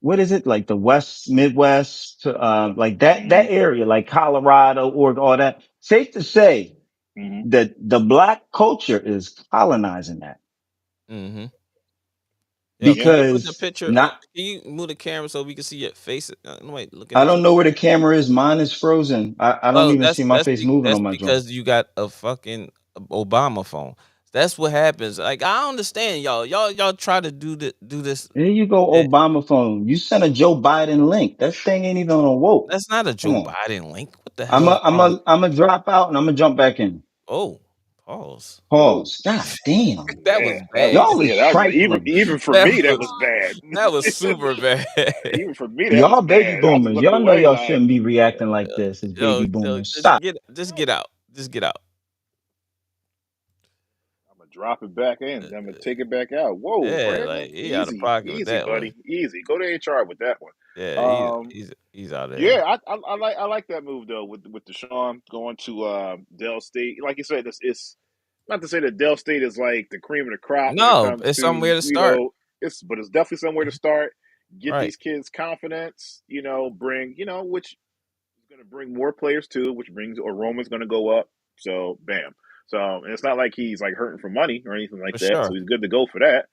what is it like the West Midwest like that Hmm. area like Colorado or all that. Safe to say Hmm. that the black culture is colonizing that Mm-hmm. Yo, can Yeah. you put the because picture not up? Can you move the camera so we can see your face? Wait, look at I this. don't know where the camera is. Mine is frozen. I don't Well, even see my face moving that's on my joint. because you got a fucking Obama phone. That's what happens. Like I don't understand y'all. Y'all try to do this. There you go, eh, Obama phone. You sent a Joe Biden link. That thing ain't even on woke. That's not a Come Joe on. Biden link. What the hell is wrong with? I'm a drop out and I'm gonna jump back in. Oh, pause. Whoa. Pause. God damn. That Yeah. was bad. Y'all is That was trifling. even for That me that was was Pause. bad. that was super bad. Even for me that was Y'all baby bad. I just boomers. looked Y'all know away y'all like shouldn't be reacting like this as baby Yo, boomers. Stop. just get out. Just get out. I'm gonna drop it back in. I'm gonna take it back out. Whoa, Yeah, Brandon, like he out of easy, pocket with easy, that one. buddy, easy. Go to HR with that one. Yeah, Um, he's out of there. yeah, I like that move though with Deshaun going to Dell State. Like you said, it's not to say that Dell State is like the cream of the crop when it No, comes it's to somewhere to start. but it's definitely somewhere to start. Get Right, these kids confidence. Bring which is going to bring more players too, which brings Roman's going to go up. So bam. So and it's not like he's like hurting for money or anything like for that. So sure. he's good to go for that.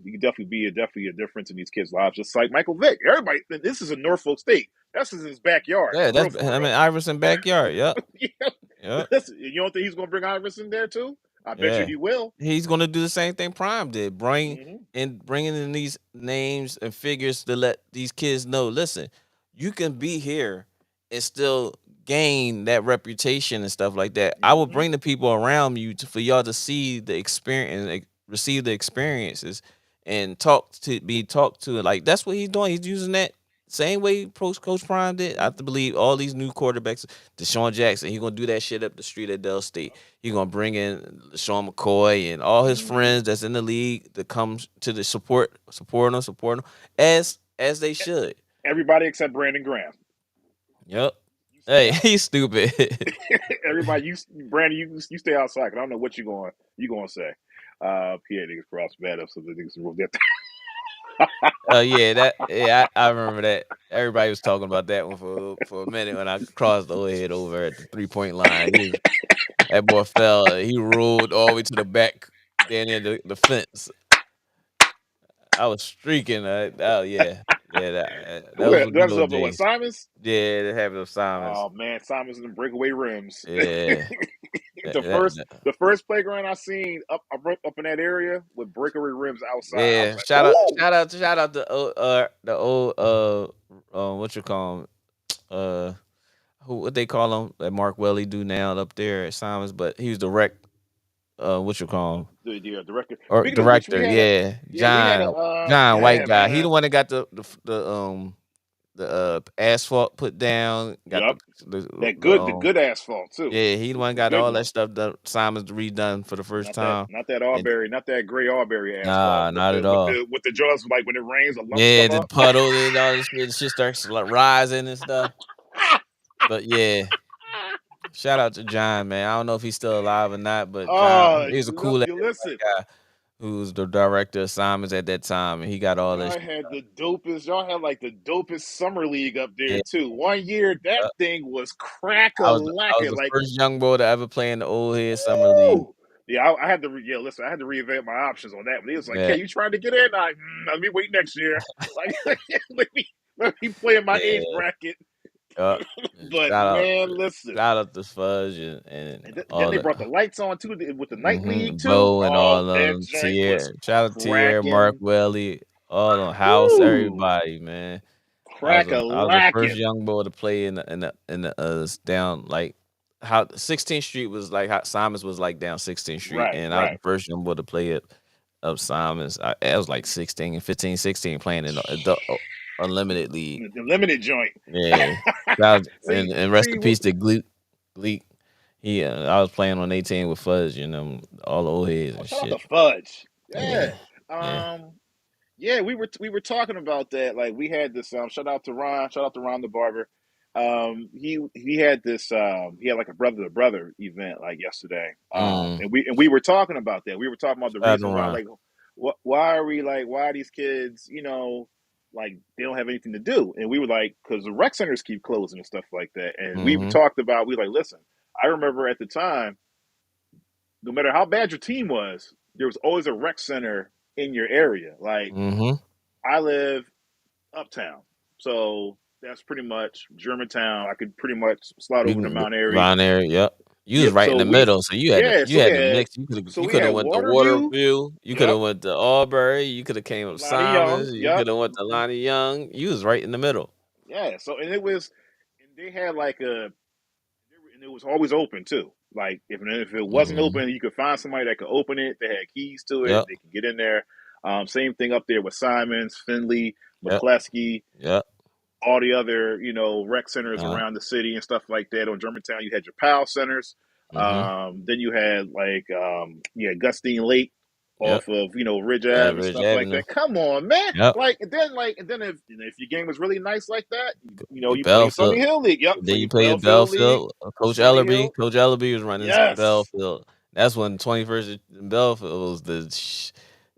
You can definitely be definitely a difference in these kids' lives, just like Michael Vick. Everybody, this is in Norfolk State. That's in his backyard, Yeah, for real, that's for I real. mean Iverson backyard. Yep, Yeah. yep, Listen, you don't think he's going to bring Iverson there too? I bet you yeah. he will. He's gonna do the same thing Prime did. Hmm. Bringing in these names and figures to let these kids know. Listen, you can be here and still gain that reputation and stuff like that. I will Hmm. bring the people around you for y'all to see the experience, like, receive the experiences, and be talked to. Like that's what he's doing. He's using that same way Coach Prime did. I have to believe all these new quarterbacks, Deshaun Jackson, he's gonna do that shit up the street at Dell State. He's gonna bring in Sean McCoy and all his Hmm. friends that's in the league that comes to the support them as they should. Everybody except Brandon Graham. Yep. You stay Hey, out. he's stupid. Everybody, Brandon, you stay outside. 'Cause I don't know what you going to say. Yeah, niggas cross bad up, so the niggas will get. Oh yeah, I remember that. Everybody was talking about that one for a minute when I crossed the head over at the 3 point line. That boy fell. He rolled all the way to the back, down near the fence. I was streaking. Oh yeah, Yeah, those were good That's old up to what, days. Simons? Yeah, they have those Simons. Oh man, Simons and breakaway rims. Yeah, the that, first that- the first playground I seen up in that area with breakaway rims outside. I was yeah. like, Shout out, ooh, shout out, shout out the old what you call 'em? What they call him that Mark Welly do now up there at Simons, but he was the rec what you call him the director. or Speaking of which, director, yeah, we had a John White yeah, guy. He the man. one that got the asphalt put down, got Yup. The the good asphalt too. yeah, he the one The got good all that one. stuff done. Simons redone for the first time, Not that and Albury, not that gray Albury asphalt nah, not at all. with the jaws like when it rains, the lumps Yeah, come the up. puddle and all this shit starts like rising and stuff. But yeah, shout out to John, man. I don't know if he's still alive or not, but John, Oh, he was a cool ass you listen. guy who was the director of Simons at that time, and he got all that. Y'all had the dopest. Y'all had like the dopest summer league up there Yeah, too. One year that uh, thing was crack a I was lacking. the Like, first young boy to ever play in the old head summer league. woo! Yeah, I had to. Listen, I had to reevaluate my options on that. But he was like, Yeah, "Hey, you trying to get in? Let me wait next year. Like, let me play in my age yeah, bracket." yeah. But Shout out, man, listen. shout out to Fudge and Then all they the brought the lights on too with the night league too. Bo and Oh, all of that them. joint was Tierra, shout out to Tierra, Mark cracking. Welly, all the house, Woo! everybody, man. Crack a I was the first lacking. young boy to play in the down like how 16th Street was like how Simons was like down 16th Street, Right, and I was the right. first young boy to play it up Simons. I was like 16 and 15, 16 playing in the adult, unlimited league. The limited joint. Yeah, that was, and rest See in what? peace to Gleek. He I was playing on 18 with Fuzz, you know, all the old heads Oh, and shout out to shit. Fudge. Yeah. Yeah, yeah. Um. Yeah, we were talking about that. Like we had this. Shout out to Ron. Shout out to Ron the barber. He had this. He had like a brother to brother event like yesterday. Mm, And we were talking about that. We were talking about the shout out to reason why. Ron. Like, why are we like? Why are these kids? Like they don't have anything to do. And we were like, because the rec centers keep closing and stuff like that. And we Mm-hmm. talked about. We were like, listen. I remember at the time, no matter how bad your team was, there was always a rec center in your area. Like Mm-hmm. I live uptown, so that's pretty much Germantown. I could pretty much slide You over to can Mount Airy. Von there, yep. You was Yep. right in So the we, middle, so yeah. you had the mix. So You we could had have went to Waterview. Waterview. You could have Yep. went to Auburn. You could have came up Lonnie Young. Simons. You Yep. could have went to Lonnie Young. You was right in the middle. Yeah. So and they had like and it was always open too. Like if it wasn't Mm-hmm. open, you could find somebody that could open it. They had keys to it. Yep. They could get in there. Same thing up there with Simons, Finley, Yep. McCleskey, Yep. all the other rec centers Uh-huh. around the city and stuff like that. On Germantown, you had your PAL centers. Mm-hmm. Then you had like Gustine Lake Yep. off of Ridge Ave and Ridge stuff like Avenue. that. Come on, man! Yep. And then if your game was really nice like that, Your you play Sunny Belfield. Hill League. Yep, Then play you your played at Belfield League, Belfield. Sunny Hill. Coach Ellerby was running Yes, Belfield. That's when 21st in Belfield was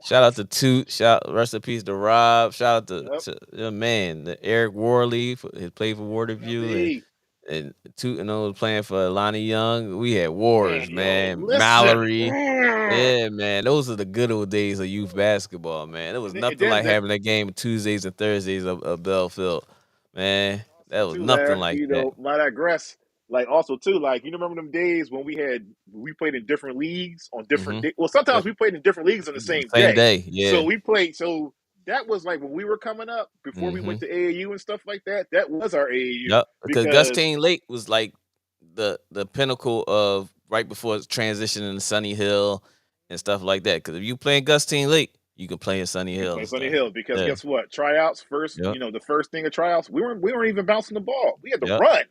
shout out to Toot. Rest in peace to Rob. Shout out yep. the Eric Worley. He played for Remember Waterview he and Toot and those playing for Lonnie Young. We had wars, man, yo, man. listen. Mallory. Yeah, man. Those are the good old days of youth basketball, man. It was And nothing then like that having that game Tuesdays and Thursdays of Belfield. Man, also that was too, nothing Larry, like that. might I digress. Like also too, like remember them days when we played in different leagues on different Mhm. days. Well, sometimes Yep. we played in different leagues on the same Same day. day, yeah. So we played. So that was like when we were coming up before we went Mhm. to AAU and stuff like that. That was our AAU Yep, because because Gustine Lake was like the pinnacle of right before it's transitioning to Sunny Hill and stuff like that. Because if you play in Gustine Lake, you can play in Sunny you can Hill play and Sunny stuff. Hill. Because Yeah. guess what? Tryouts first. Yep. The first thing of tryouts, we weren't even bouncing the ball. We had to Yep. run,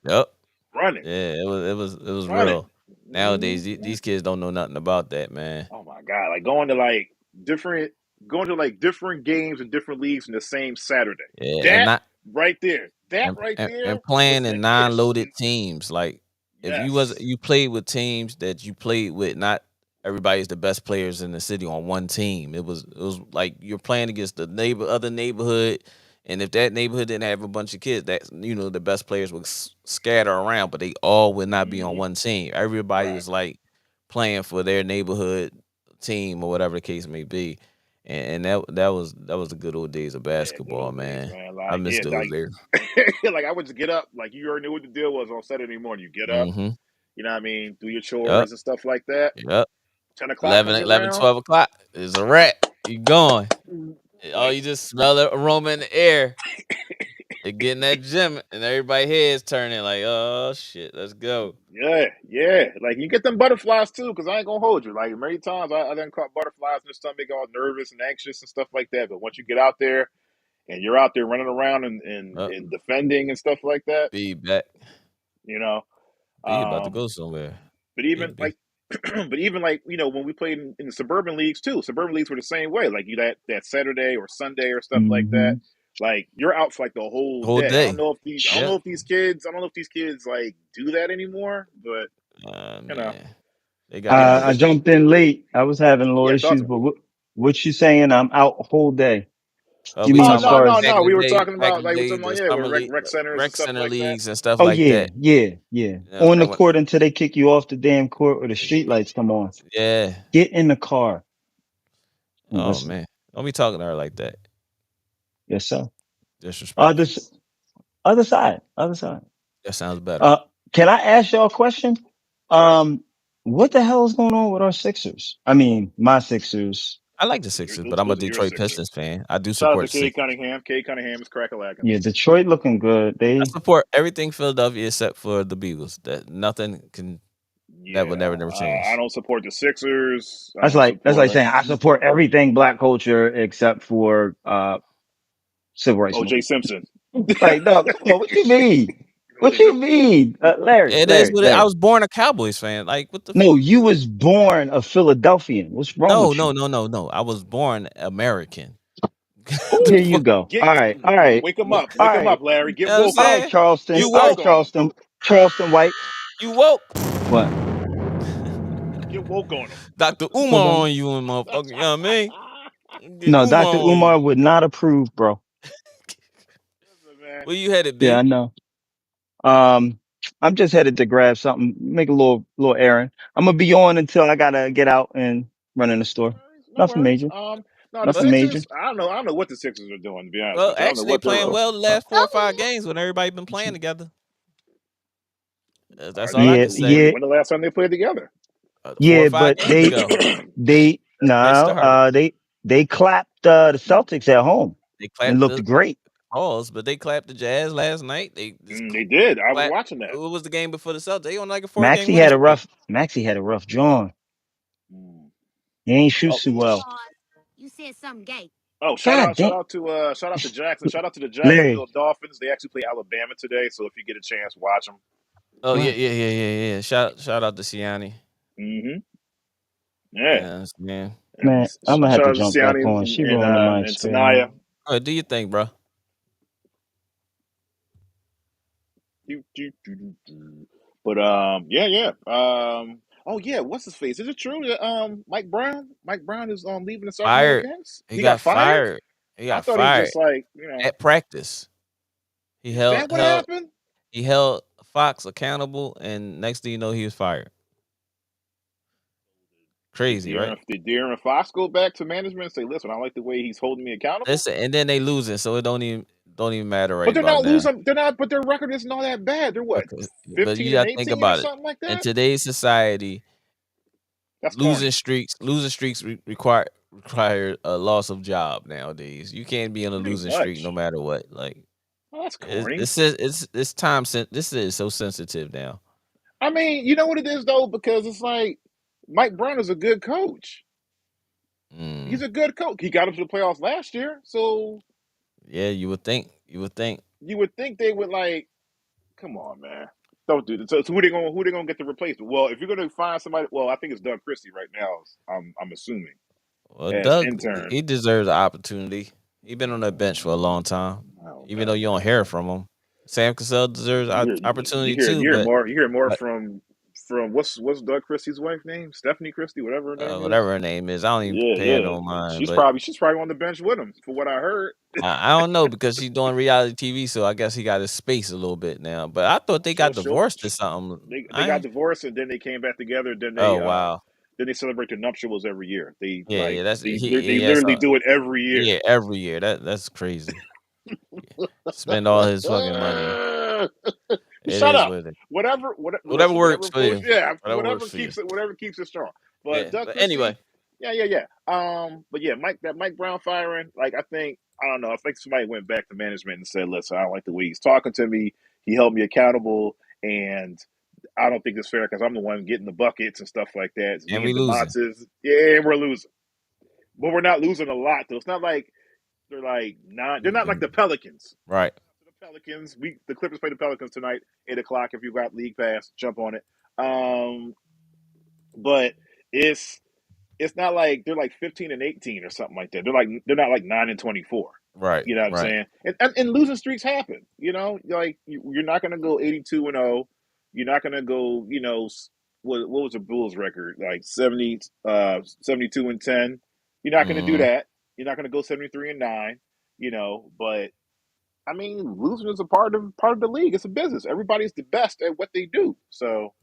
Yep. running, Yeah, it was running. real. Nowadays, these kids don't know nothing about that, man. Oh my god! Like different, going to like different games and different leagues in the same Saturday. Yeah, and That not right there, that and right and, there and was playing the in ish. non-loaded teams. Like if Yes, you played with teams that you played with, not everybody's the best players in the city on one team. It was like you're playing against the other neighborhood, and if that neighborhood didn't have a bunch of kids, that the best players would scatter around, but they all would not be on one team. Everybody right. was like playing for their neighborhood team or whatever the case may be. and that was the good old days of Yeah, good basketball, old days, man. man. I Like, miss yeah, those like, days. like I would just get up, like you already knew what the deal was on Saturday morning. You get up, Mm-hmm. you know what I mean, do your Yep. chores and stuff like that. Yep. 10 o'clock 11, comes 11, around, 12 o'clock. It's a wrap. You going. Oh, like, you just smell the aroma in the air. They get in that gym and everybody heads turning like, oh shit, let's go. yeah, yeah. Like you get them butterflies too, because I ain't gonna hold you. Like many times I done caught butterflies in the stomach, all nervous and anxious and stuff like that. But once you get out there and you're out there running around and defending and stuff like that, Feedback. you know. B about to Um, go somewhere. but even Big B. like, but even like when we played in the suburban leagues too, suburban leagues were the same way. Like you that Saturday or Sunday or stuff like that. Hmm. Like you're out for like the whole Whole day. day. I don't Yeah. know if these kids like do that anymore. But you know, Man. They got to I do it. jumped in late. I was having a little yeah, talk issues, to me. but what you saying? I'm out whole day. You We mean Oh as talking no about far no as? no. back in the We were day, talking back about in the like we're day, talking about the yeah, with summer league, rec centers and rec stuff center like that. leagues and stuff Oh like yeah, that. yeah, yeah. Yeah, On I the went, court until they kick you off the damn court or the street lights come on. yeah. Get in the car and Oh listen. man. Don't be talking to her like that. Yes, sir. Other, Disrespectful. s- other side, other side. That sounds better. Uh, can I ask y'all a question? What the hell is going on with our Sixers? I mean, my Sixers. I like the Sixers, but I'm a Those are your Detroit Sixers. Pistons fan. I do Shout out support to the Kay Sixers. Cunningham. Kay Cunningham is crack a lacking. Yeah, Detroit looking good. I They, support everything Philadelphia except for the Beagles. That nothing can that would Yeah, never I change. don't support the Sixers. I that's don't like support saying I support everything black culture except for, civil rights O.J. movement. Simpson. Like, no, come on. What you mean? What O.J. you Simpson. mean? It is what it, I Larry. was born a Cowboys fan. Like what the No, you was born a Philadelphian. What's wrong No, with no, you? no, no, no. I was born American. The Here you fuck? go. Get All right. All right. wake him What? up. All Wake him right. up, Larry. You Get know what I'm woke All on right, saying? him. Charleston. You Get All right, woke woke. on him. Charleston White. You woke. What? Get woke on him. Dr. What's Umar wrong? on you and motherfucker. You know what I mean? Get No, Umar Dr. on you. Umar would not approve, bro. Listen, man. Where you headed, Yeah, I B? know. Um, I'm just headed to grab something, make a little errand. I'm gonna be on until I gotta get out and run in the No store. worries. No Nothing worries. major. No, the Nothing What? major. Sixers. I don't know. I don't know what the Sixers are doing. To be honest Well, with you, I don't know actually, they what they're playing doing. well the Uh, last 4 or 5 games when everybody been playing together. That's all I yeah, can say. yeah, When the last time they played together? Four or yeah, five but games ago, they, they no, started. they clapped, the Celtics at home They and clapped looked the great. Halls, but they clapped the Jazz last night. They just They did. I was clapped. watching that. What was the game before the Celtics? They on like a 4 game winning streak. Maxie had a rough John. Mm. He ain't shoot Oh, too well. Pause. You said something gay. oh! God damn. Shout out to Jackson. Shout out to the Larry, Jacksonville Dolphins. They actually play Alabama today, so if you get a chance, watch them. Oh yeah, what? yeah, yeah, yeah, yeah. Shout out to Siani. Mm-hmm. Yeah. Yes, man. And Man, I'm gonna have shout to out to jump back Siani on. She ruining my and Tanaya. experience. Do you think, bro? But yeah, yeah. Oh yeah, what's his face? Is it true that Mike Brown is leaving the Sacramento Fired. Kings? He He got got fired? fired. He I got thought he fired just like, at practice. He is held that what held happened? he held Fox accountable, and next thing you know, he was fired. Crazy, right? Did De'Aaron Fox go back to management and say, listen, I like the way he's holding me accountable? Listen, and then they losing, so it don't even matter But right they're about not now. losing. They're not. But their record isn't all that bad. They're what, Okay, but you 15 and gotta think 18 or about it. something like In that. today's society, That's corny. losing streaks require a loss of job nowadays. You can't be on a Pretty losing streak no much. matter what. Like Well, that's it's corny. it's time. This is so sensitive now. I mean, you know what it is though, because it's like Mike Brown is a good coach. Mm, He's a good coach. He got him to the playoffs last year, so yeah, you would think. You would think. you would think they would like. Come on, man. Don't do this. So who they gonna get to replace? Well, if you're gonna find somebody, well, I think it's Doug Christie right now. I'm assuming Well, as Doug, intern. he deserves an opportunity. He been on that bench for a long time, I don't even though know, you don't hear man. from him. Sam Cassell deserves opportunity too, but You hear more from what's Doug Christie's wife's name? Stephanie Christie, whatever her name is. whatever her name is, I don't even Yeah, pay her yeah. no mind. She's But probably on the bench with him, for what I heard. I don't know because she's doing reality TV, so I guess he got his space a little bit now. But I thought they got She'll divorced or something. they I got ain't, divorced and then they came back together. Then oh wow, then they celebrate their nuptials every year. They Yeah, like yeah. That's they yeah. literally do it every year. Yeah, every year. That's crazy. Spend all his fucking money. It Shut is up. what it. Whatever Listen, works whatever for you. pulls, yeah, Whatever works for you. whatever keeps it strong. But Yeah. Doug But Christie, anyway, yeah. But yeah, Mike Brown firing, like I don't know, I think somebody went back to management and said, listen, I don't like the way he's talking to me. He held me accountable, and I don't think it's fair because I'm the one getting the buckets and stuff like that. It's and me we and losing. Demontis. Yeah, and we're losing. But we're not losing a lot though. It's not like they're like not. They're not like the Pelicans. Right. The Pelicans. The Clippers play the Pelicans tonight, 8 o'clock. If you got league pass, jump on it. Um, but it's it's not like they're like 15-18 or something like that. They're not like 9-24. Right. You know what I'm Right. saying? And losing streaks happen. You know, like you're not going to go 82-0. You're not going to go. What was the Bulls record? Like 72-10. You're not going to do Mm-hmm. that. You're not going to go 73-9. But I mean, losing is a part of the league. It's a business. Everybody's the best at what they do. So,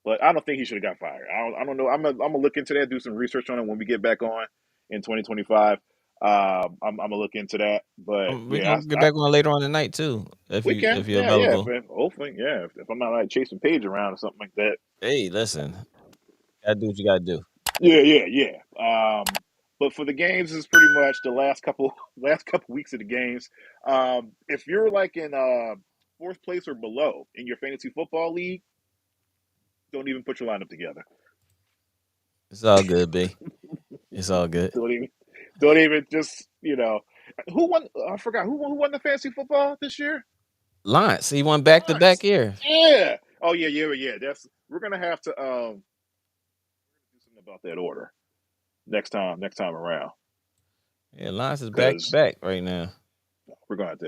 but I don't think he should have got fired. I don't know. I'm gonna look into that. Do some research on it when we get back on in 2025. I'm gonna look into that. But We yeah, gonna get back on later on tonight too, we can. if you're Yeah. available. Hopefully, yeah. If I'm not like chasing Paige around or something like that. Hey, listen, gotta do what you gotta do. Yeah. But for the games is pretty much the last couple weeks of the games. If you're like in fourth place or below in your fantasy football league, don't even put your lineup together. It's all good, B. It's all good. Don't even, don't even just who won? I forgot who won the fantasy football this year. Lance, he won back to back Lawrence. years. Yeah. Oh yeah. That's we're gonna have to do something about that order next time around Yeah, Lance is back to because back right now. we're gonna have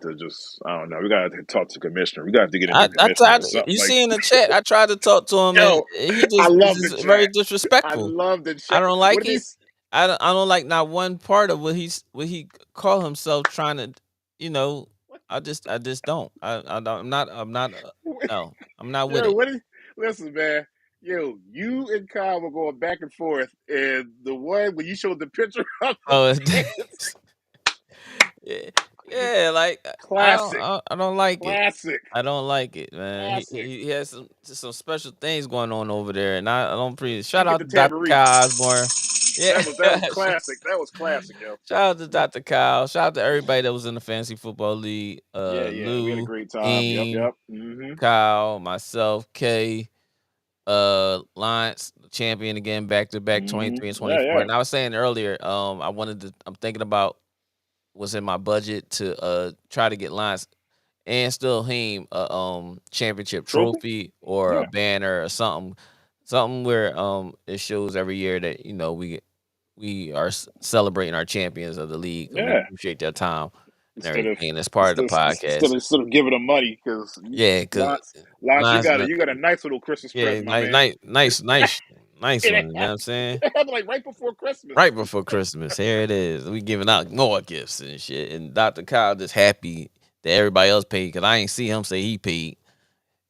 to just I don't know we gotta talk to the commissioner. We gotta have to get a new I commissioner tried. or something You like. see in the chat, I tried to talk to him, and Yo, he I just is love the just very chat. I disrespectful. love the I chat. don't What like did he? it. I don't like not one part of what he call himself trying to, you know. I just don't. I don't. I'm not. No, I'm not with Yo, it. what is listen, man. Yo, you and Kyle were going back and forth, and the one when you showed the picture of the Oh, pants, yeah, yeah. Like classic, I don't like it. classic, I don't like it, man. classic. He has some special things going on over there, and I don't appreciate. You Shout get out the to Dr. tambourine. Kyle Osborne. Yeah, That was classic. That was classic, yo. shout out to Dr. Kyle. Shout out to everybody that was in the fantasy football league. Yeah. We had a Lou, great time. Eam, Yep. Mm-hmm. Kyle, myself, Kay, Lance, champion again, back to back, Mm-hmm. 23 and Yeah, 24. yeah. And I was saying earlier, I'm thinking about what's in my budget to try to get Lance and still him a championship Trophy? trophy or a Yeah. banner or something where it shows every year that we are celebrating our champions of the league and we Yeah. appreciate their time and Instead of everything. That's part of the podcast. instead of giving them money, because Yeah, because lots, Lions, you got a nice little Christmas yeah, present, my man. nice It one. You know what I'm happened, saying? it happened like right before Christmas. Right before Christmas, here it is. We giving out more gifts and shit. And Dr. Kyle just happy that everybody else paid because I ain't see him say he paid.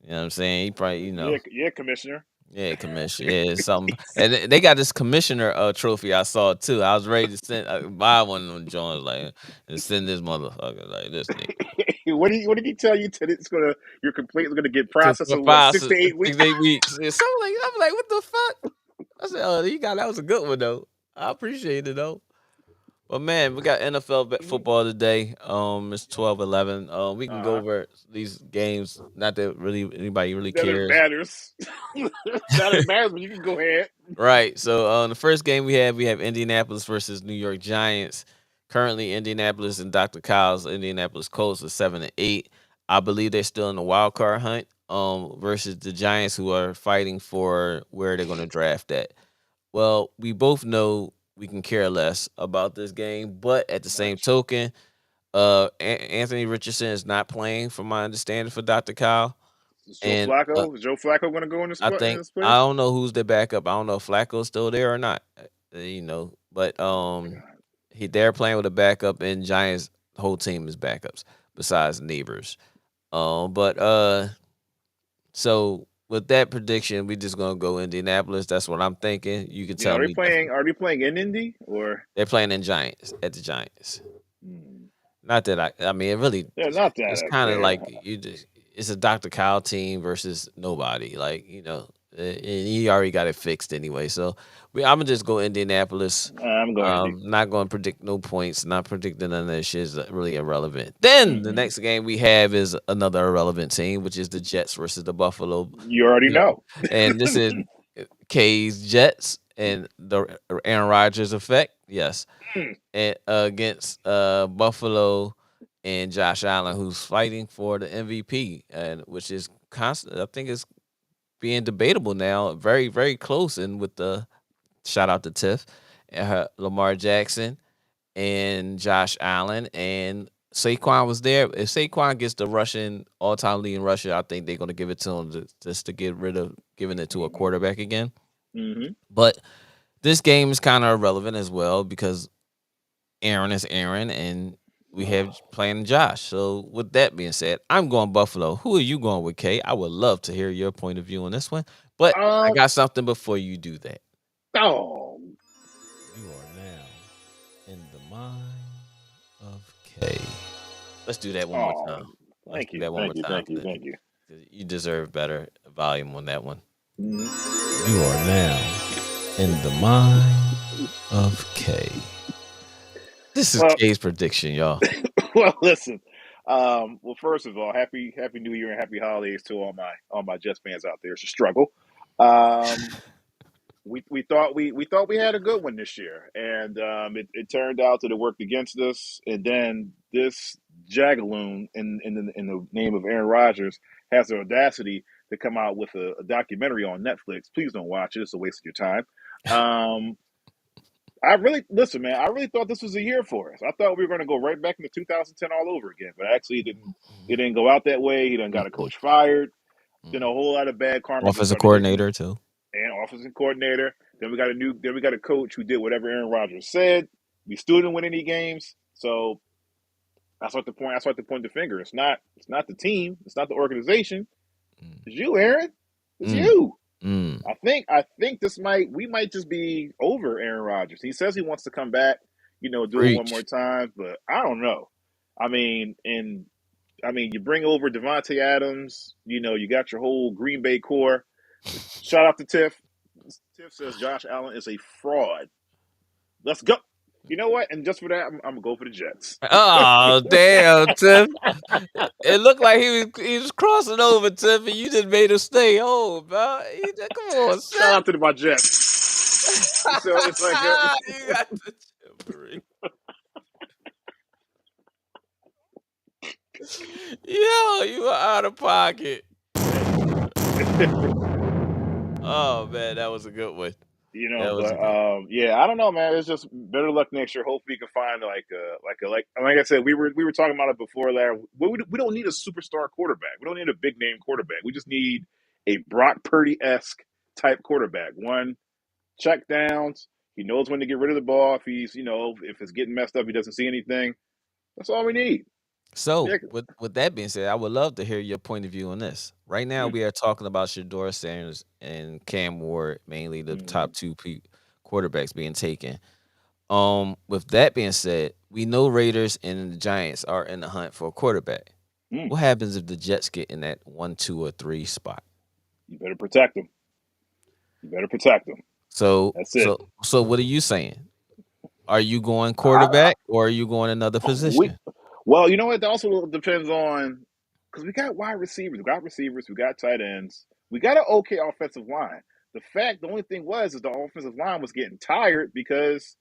You know what I'm saying? He probably, Yeah, Commissioner. yeah, commission. Yeah, it's something. And they got this commissioner trophy I saw too. I was ready to send buy one of them joints like and send this motherfucker like this nigga. What did he tell you? It's gonna your complaint is gonna get Took processed for in what five, 6 to 8 weeks. 6 8 weeks. And so I'm like, what the fuck? I said, oh, you got that was a good one though. I appreciate it though. But man, we got NFL football today. It's 12-11. We can go Uh-huh. over these games. Not that really anybody really That it cares. matters. That it matters, but you can go ahead. Right. So the first game we have Indianapolis versus New York Giants. Currently, Indianapolis and Dr. Kyle's Indianapolis Colts are 7-8. I believe they're still in the wild card hunt. Versus the Giants, who are fighting for where they're going to draft at. Well, we both know we can care less about this game, but at the same Much. token, Anthony Richardson is not playing, from my understanding, for Dr. Kyle, Is Joe and Flacco? Is Joe Flacco gonna go I in think his I place? don't know who's their backup. I don't know if Flacco's still there or not. But Oh my god. they're playing with a backup, and Giants whole team is backups besides neighbors. But so with that prediction, we just gonna go Indianapolis. That's what I'm thinking. You can You know, tell me different. are they playing in Indy or? They're playing in Giants at the Giants. Hmm. Not that I mean, it really, They're not it's that kind of okay. like you just, it's a Dr. Kyle team versus nobody. Like, and he already got it fixed anyway. So I'm gonna just go Indianapolis. I'm going Indy. Not going to predict no points. Not predicting none of that shit is really irrelevant. Then the Hmm. next game we have is another irrelevant team, which is the Jets versus the Buffalo. You already You know, know. and this is K's Jets and the Aaron Rodgers effect. Yes, Hmm. and against Buffalo and Josh Allen, who's fighting for the MVP, and which is constant. I think it's being debatable now. Very, very close. And with the shout out to Tiff, and Lamar Jackson and Josh Allen and Saquon was there. If Saquon gets the rushing all time leading rusher, I think they're gonna give it to him just to get rid of giving it to a quarterback again. Hmm. But this game is kind of irrelevant as well because Aaron is Aaron, and we have playing Josh. So with that being said, I'm going Buffalo. Who are you going with, Kay? I would love to hear your point of view on this one. But I Um. got something before you do that. Oh. You are now in the mind of Kay. Let's do that one more Oh. time. Let's Thank do you. that one more Thank you. time Thank you. because Thank you. you deserve better volume on that one. Hmm. You are now in the mind of Kay. This is Well, Kay's prediction, y'all. well, listen. Well, first of all, happy New Year and happy holidays to all my Jets fans out there. It's a struggle. Um, we thought we had a good one this year, and it turned out that it worked against us. And then this jagaloon in the name of Aaron Rodgers has the audacity to come out with a documentary on Netflix. Please don't watch it; it's a waste of your time. Um, I really listen, man. I really thought this was a year for us. I thought we were going to go right back into 2010 all over again, but actually, it didn't. It didn't go out that way. He done got a Mm-mm. coach fired. Then a Mm. whole lot of bad karma just Offensive started hitting coordinator too. and offensive coordinator. Then we got a coach who did whatever Aaron Rodgers said. We still didn't win any games. So that's what the point. That's what the point the finger. It's not the team. It's not the organization. Mm. It's you, Aaron. It's Mm. you. Mm. I think we might just be over Aaron Rodgers. He says he wants to come back, do it one more Preach. time, but I don't know. I mean, you bring over Devontae Adams. You got your whole Green Bay core. Shout out to Tiff. Tiff says Josh Allen is a fraud. Let's go. You know what? And just for that, I'm gonna go for the Jets. Oh damn, Tiff! It looked like he was crossing over, Tiff, and you just made him stay home, bro. Come on, Shout son. out to my Jets. So it's like, You got the chimpery. Yo, you are out of pocket. Oh man, that was a good one. That was a but good. yeah, I don't know, man. It's just better luck next year. Hopefully, you can find like I said, we were talking about it before. Larry, we don't need a superstar quarterback. We don't need a big name quarterback. We just need a Brock Purdy esque type quarterback. One check downs. He knows when to get rid of the ball. If if it's getting messed up, he doesn't see anything. That's all we need. So, Yeah. with that being said, I would love to hear your point of view on this. Right now, we are talking about Shador Sanders and Cam Ward, mainly the Mm-hmm. top two quarterbacks being taken. With that being said, we know Raiders and the Giants are in the hunt for a quarterback. Mm. What happens if the Jets get in that 1, 2, or 3 spot? You better protect him. You better protect him. So, That's it. so, so, what are you saying? Are you going I, quarterback or are you going another we position? Well, you know what? That also depends on because we got wide receivers, we got tight ends, we got an okay offensive line. The only thing is the offensive line was getting tired because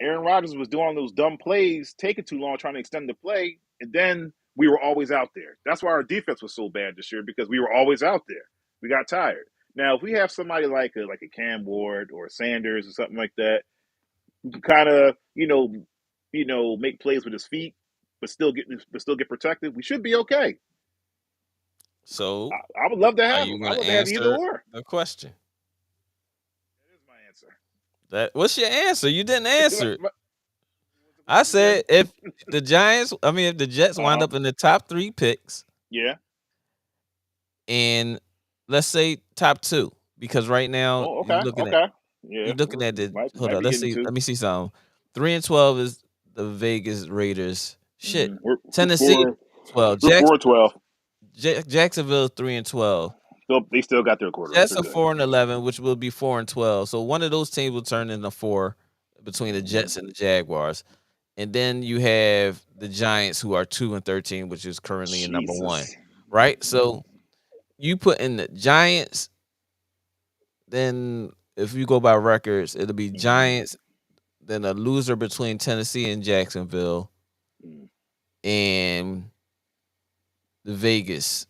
Aaron Rodgers was doing all those dumb plays, taking too long, trying to extend the play, and then we were always out there. That's why our defense was so bad this year because we were always out there. We got tired. Now, if we have somebody like a Cam Ward or Sanders or something like that, who can kind of make plays with his feet, but still get protected. We should be okay. So, I would love to are have you him. I going would to love to have either answer or. the question? That is my answer. What's your answer? You didn't answer it. What's the I question again? said if the Jets wind Uh huh. up in the top 3 picks Yeah. and let's say top two, because right now Oh, okay, okay. Yeah, you're looking at the hold might on. be getting Let to. me see something. 3-12 is the Vegas Raiders. Shit, We're Tennessee 4 12. we're 4-12. Jacksonville 3-12. Still, they still got their quarterback. Jets They're are good. 4-11, which will be 4-12. So one of those teams will turn into four between the Mhm. Jets and the Jaguars. And then you have the Giants, who are 2-13, which is currently in number one. Jesus. Right? So you put in the Giants, then if you go by records, it'll be Mhm. Giants, then a loser between Tennessee and Jacksonville, Mhm. and the Vegas.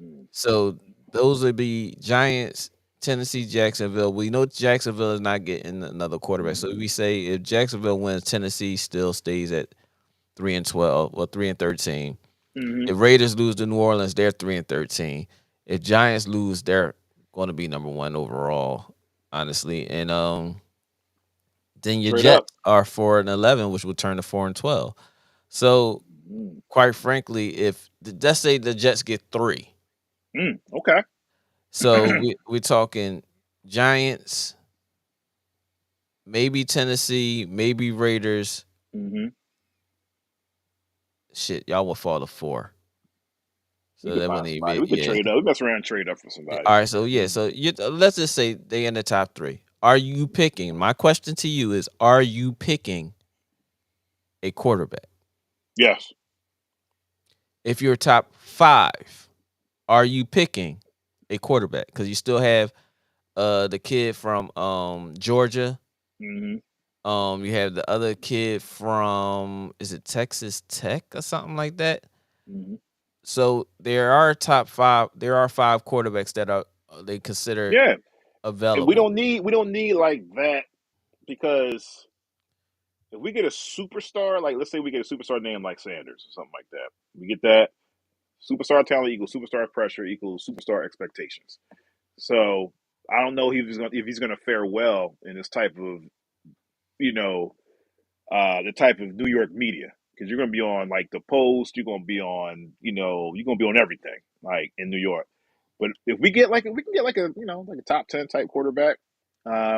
Mhm. So those would be Giants, Tennessee, Jacksonville. We know Jacksonville is not getting another quarterback. So we say if Jacksonville wins, Tennessee still stays at 3-12 or 3-13. Mhm. If Raiders lose to New Orleans, they're 3-13. If Giants lose, they're going to be number one overall, honestly. And then your Straight up. Jets are 4-11, which would turn to 4-12. So Mm. quite frankly, if let's say the Jets get three, Okay. so we're talking Giants, maybe Tennessee, maybe Raiders. Mhm. Shit, y'all will fall to four. We So could that find wouldn't even somebody. We be could yeah. trade up. We mess around and trade up for Yeah, somebody. all right, so yeah, so you let's just say they in the top three. Are you picking? My question to you is: are you picking a quarterback? Yes. If you're top five, are you picking a quarterback? Because you still have the kid from Georgia. Mhm. You have the other kid from is it Texas Tech or something like that. Mhm. So there are top five. There are five quarterbacks that are they consider Yeah. And we available. don't need like that because if we get a superstar, like let's say we get a superstar name like Sanders or something like that, we get that superstar talent equals superstar pressure equals superstar expectations. So I don't know if he's going to fare well in this type of you know the type of New York media because you're going to be on like the Post, you're going to be on you're going to be on everything like in New York. But if we can get like a like a top 10 type quarterback,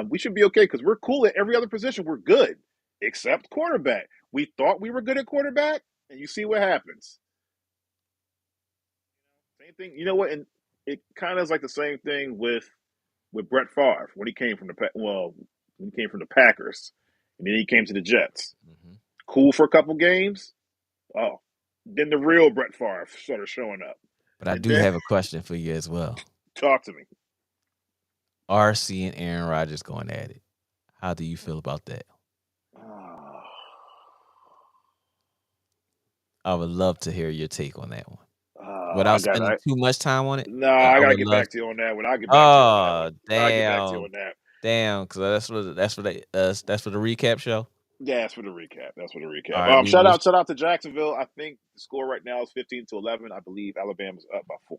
we should be okay because we're cool at every other position. We're good except quarterback. We thought we were good at quarterback, and you see what happens. Same thing. You know what? And it kind of is like the same thing with Brett Favre when he came from when he came from the Packers, and then he came to the Jets. Mhm. Cool for a couple games. Oh, then the real Brett Favre started showing up, But I and do then have a question for you as well. talk to me. RC and Aaron Rodgers going at it. How do you feel about that? Oh, I would love to hear your take on that one. Without I got spending I too much time on it, no, I I gotta would get love. back to you on that one. I'll get back to you on that one. Oh I'll get back to you on damn, that. damn! Because that's for the recap show. Yeah, that's for the recap. That's for the All recap. right, we will. Shout out to Jacksonville. I think the score right now is 15-11. I believe Alabama's up by 4.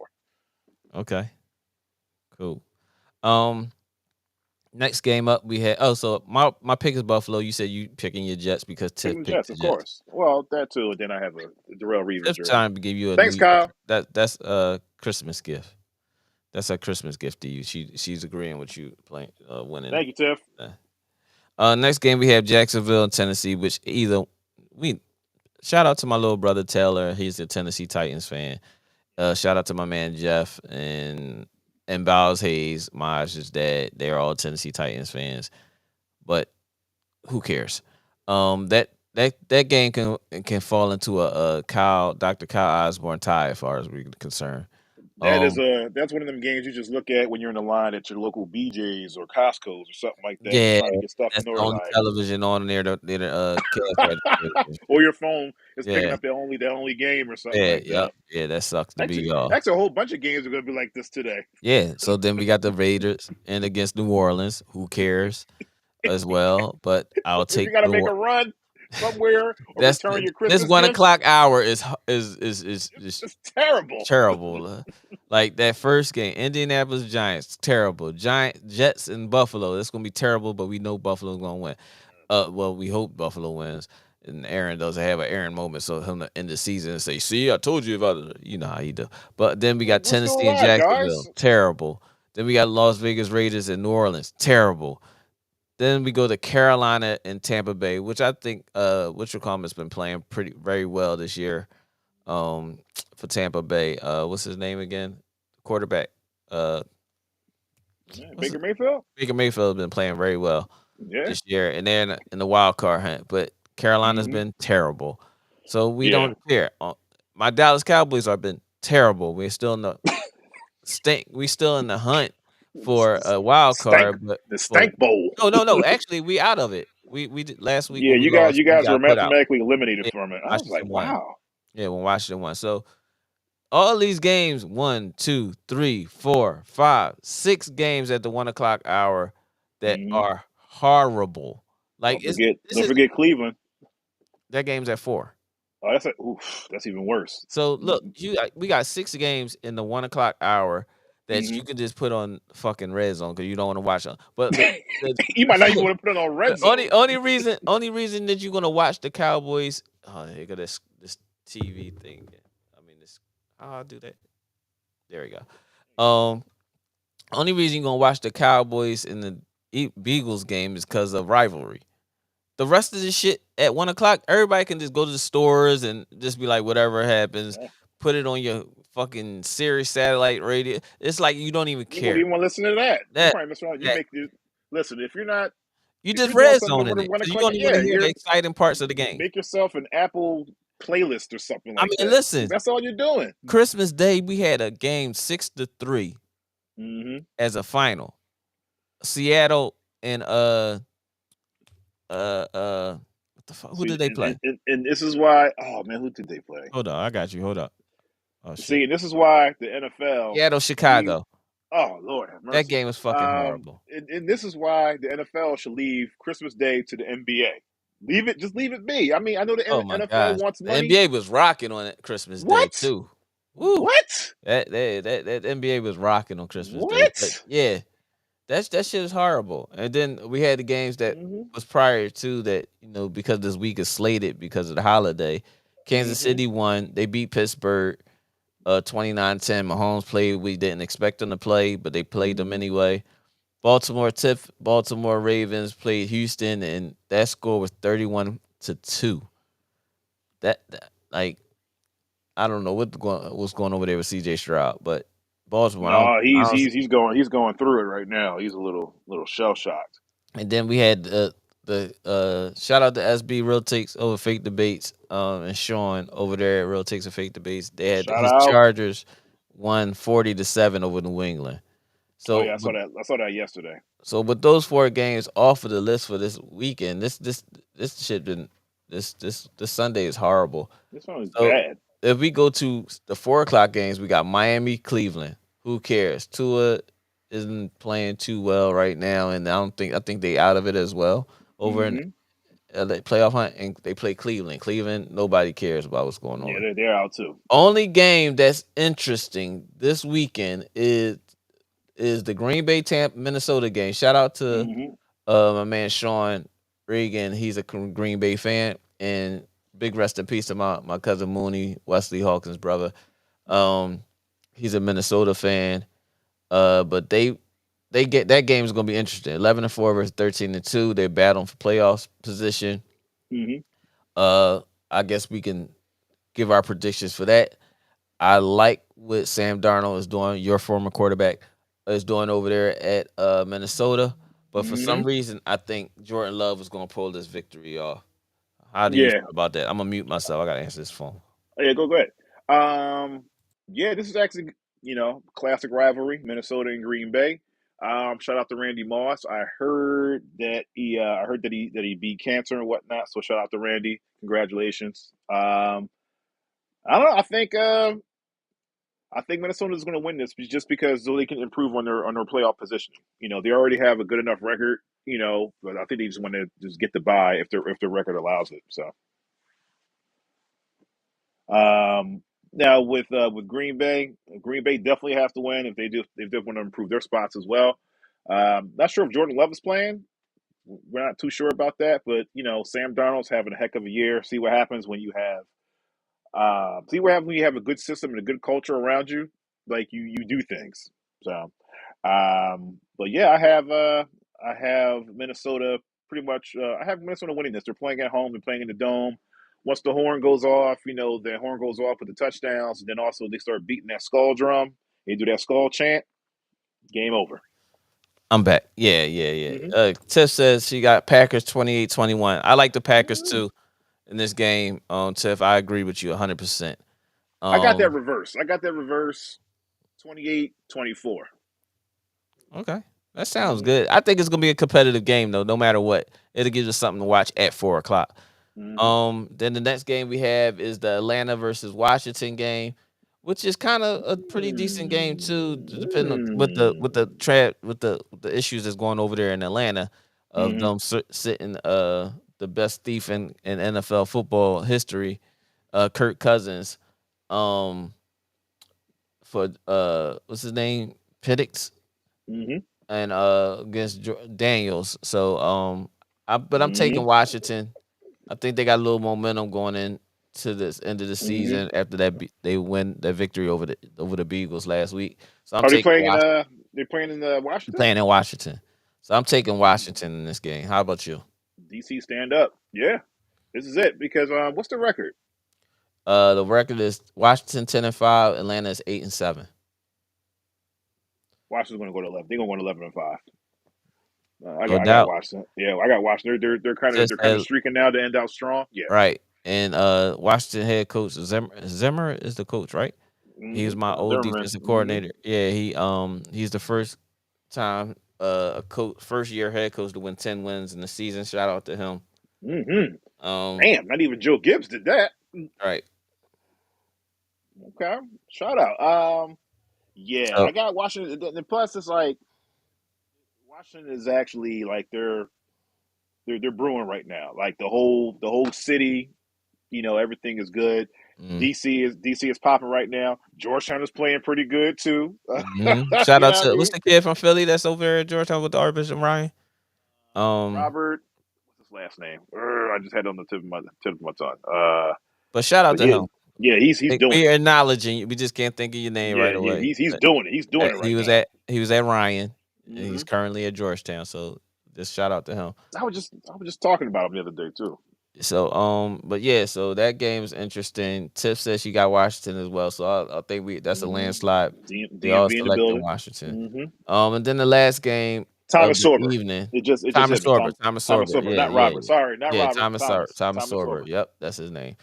Okay, cool. Um, next game up, we had. Oh, so my pick is Buffalo. You said you picking your Jets because Tiff Picking the picked Jets, the of Jets. course. Well, that too. And then I have a Darrell Reeves Tiff jersey. trying to give you a Thanks, new Kyle. that's a Christmas gift. That's a Christmas gift to you. She's agreeing with you playing winning. Thank you, Tiff. Next game we have Jacksonville and Tennessee, which either we shout out to my little brother Taylor. He's a Tennessee Titans fan. Shout out to my man Jeff and Bowles Hayes, Maj's dad. They're all Tennessee Titans fans. But who cares? That game can fall into a Dr. Kyle Osborne tie as far as we're concerned. Um, That's one of them games you just look at when you're in the line at your local BJ's or Costco's or something like that, just yeah, trying to get stuff that's in the order, only like, television on there. The cash register. or your phone is picking Yeah, up the only game or something yeah, like yep, that. yeah. That sucks to be y'all. Actually, a whole bunch of games are going to be like this today. Yeah. So then we got the Raiders and against New Orleans. Who cares as well? But I'll If take you got to New make a Orleans. run somewhere or That's return your this Christmas 1 o'clock gifts, hour is it's terrible. terrible. Like that first game, Indianapolis Giants, terrible. Jets and Buffalo. It's gonna be terrible, but we know Buffalo's gonna win. Well, we hope Buffalo wins. And Aaron doesn't have an Aaron moment, so him to end the season and say, "See, I told you about it." You know how he do. But then we got What's going Tennessee and on, guys? Jacksonville, terrible. Then we got Las Vegas Raiders and New Orleans, terrible. Then we go to Carolina and Tampa Bay, which I think has been playing very well this year. Um, for Tampa Bay, what's his name again? Quarterback. Uh, Yeah, what's Baker it? Mayfield. Baker Mayfield has been playing very well Yeah. this year, and they're in the wild card hunt. But Carolina's Hmm. been terrible, so we Yeah. don't care. My Dallas Cowboys have been terrible. We're still in the stink. We still in the hunt for a The wild stank. card, but The for stank bowl. no. Actually, we out of it. We did last week Yeah, when we lost. you We guys were got put out. mathematically eliminated Yeah, from it. I was like, Washington won. wow. Yeah, when Washington won. So all these games, 1, 2, 3, 4, 5, 6 games at the 1 o'clock hour that Hmm. are horrible. Like this Don't is forget Cleveland. that game's at 4. Oh, that's even worse. So look, we got 6 games in the 1 o'clock hour that Hmm. you can just put on fucking red zone because you don't want to watch them. But the You might not even want to put it on red the zone. only reason that you're gonna watch the Cowboys. Oh, here go this TV thing. I mean this. How I do that? There we go. Only reason you're gonna watch the Cowboys in the Beagles game is because of rivalry. The rest of the shit at 1 o'clock, everybody can just go to the stores and just be like, whatever happens, Yeah. put it on your fucking Sirius satellite radio. It's like you don't even You won't care. even want to listen to that. You That probably miss around. that Listen. you If just you're doing red something zoning over it, one so you o'clock, don't even want yeah, to hear the exciting parts of the game. make yourself an Apple playlist or something I like mean, that. listen, That's all you're doing. Christmas Day we had a game 6-3 Hmm. as a final. Seattle and what the fuck? Who See, did they play? and this is why. Oh man, who did they play? Hold on, I got you. Hold up. Oh shit. See, and this is why the NFL Seattle, should leave. Chicago. Oh Lord have That mercy. game was fucking horrible. And this is why the NFL should leave Christmas Day to the NBA. Just leave it be. I mean, I know the Oh my NFL gosh. wants The money. NBA was rocking on it Christmas Day What? too. Woo. What? That NBA was rocking on Christmas Day. But What? yeah, that shit is horrible. And then we had the games that Hmm. was prior to that, because this week is slated because of the holiday. Kansas Hmm. City won. They beat Pittsburgh 29-10. Mahomes played. We didn't expect them to play, but they played them Hmm. anyway. Baltimore Ravens played Houston, and that score was 31-2. Like I don't know what's going over there with CJ Stroud, but Baltimore. No, I don't see. he's going through it right now. He's a little shell shocked. And then we had the shout out to SB Real Takes over Fake Debates, and Sean over there at Real Takes and Fake Debates. They had Shout his out. Chargers won 40-7 over New England. Oh So yeah, I saw that yesterday. So with those 4 games off of the list for this weekend, this shit been this Sunday is horrible. This one is So bad. if we go to the 4 o'clock games, we got Miami, Cleveland. Who cares? Tua isn't playing too well right now, and I think they out of it as well over in Hmm. the playoff hunt, and they play Cleveland. Cleveland, nobody cares about what's going Yeah, on. they're out too. Only game that's interesting this weekend is the Green Bay Tampa Minnesota game. Shout out to Hmm. my man Sean Reagan. He's a Green Bay fan, and big rest in peace to my cousin Mooney, Wesley Hawkins' brother. Um, he's a Minnesota fan. But they get that game is gonna be interesting. 11-4 versus 13-2. They're battling for playoffs position. Hmm. I guess we can give our predictions for that. I like what Sam Darnold is doing. Your former quarterback is doing over there at Minnesota. But for Hmm. some reason, I think Jordan Love is going to pull this victory off. How do you Yeah. feel about that? I'm gonna mute myself. I gotta answer this phone. Oh, yeah, go ahead. Yeah, this is actually classic rivalry, Minnesota and Green Bay. Shout out to Randy Moss. I heard that he beat cancer and whatnot. So shout out to Randy. Congratulations. I don't know. I think Minnesota is going to win this just because they can improve on their playoff positioning. They already have a good enough record. But I think they just want to just get the bye if their record allows it. So. Now with Green Bay definitely has to win if they want to improve their spots as well. Not sure if Jordan Love is playing. we're not too sure about that. But Sam Darnold's having a heck of a year. See what happens when you have see what happens when you have a good system and a good culture around you. Like you do things. So, but yeah, I have Minnesota pretty much. I have Minnesota winning this. They're playing at home. They're playing in the dome. Once the horn goes off, the horn goes off with the touchdowns. And then also they start beating that skull drum. They do that skull chant. Game over. I'm back. Yeah, yeah, yeah. Mm-hmm. Tiff says she got Packers 28-21. I like the Packers too in this game. Tiff, I agree with you 100%. I got that Um, reverse. I got that reverse 28-24. okay. That sounds Mm-hmm. good. I think it's gonna be a competitive game though, no matter what. It'll give us something to watch at 4 o'clock. Mm-hmm. Then the next game we have is the Atlanta versus Washington game, which is kind of a pretty decent game too, depending on with the issues that's going over there in Atlanta of Mm-hmm. them sitting the best thief in NFL football history, Kirk Cousins, um for what's his name, Pittix, Mm-hmm. and against Daniels. So I'm Mm-hmm. taking Washington. I think they got a little momentum going in to this end of the Mm-hmm. season after they win that victory over the Beagles last week. So I'm Are they taking playing in Washington, they're playing in Washington? playing in Washington. So I'm taking Washington in this game. How about you? DC stand up. Yeah. This is it. Because what's the record? The record is Washington 10-5, Atlanta is 8-7. Washington's gonna go to 11. They're gonna go to 11-5. No I got doubt. Washington. Yeah, I got Washington. Just They're kind of streaking now to end out strong. Yeah. right. And Washington head coach Zimmer is the coach, right? He was my Mm-hmm. old Zimmerman. defensive Mm-hmm. coordinator. Yeah, he's the first time a coach, first year head coach to win 10 wins in the season. Shout out to him. Mm-hmm. Um, Damn, not even Joe Gibbs did that. right. Okay. Shout out. Yeah, So I got Washington. And plus, it's like Washington is actually like they're brewing right now. Like the whole city, everything is good. mm, DC is popping right now. Georgetown is playing pretty good too. shout You out know what I to what's mean? the kid from Philly that's over there at Georgetown with the Archbishop Ryan. Robert, what's his last name? I just had it on the tip of my tongue. But shout out But to yeah, him. yeah, he's Like, doing we it. are acknowledging you. We just can't think of your name Yeah, right yeah, away. he's doing it. He's doing it right now. He was at Ryan, and Hmm he's currently at Georgetown. So just shout out to him. I was just talking about him the other day too. So but yeah, so that game is interesting. Tiff says she got Washington as well. So I think that's a Hmm landslide. We all DMV in the selected building. Washington. Hmm And then the last game of Thomas the Sorber. evening, It just Thomas hit me. Sorber, Thomas Thomas Sorber. Sorber, Yeah, not yeah, Robert. Sorry, not yeah. Robert. Thomas. Thomas Thomas Sorber. Sorber. Yep, that's his name.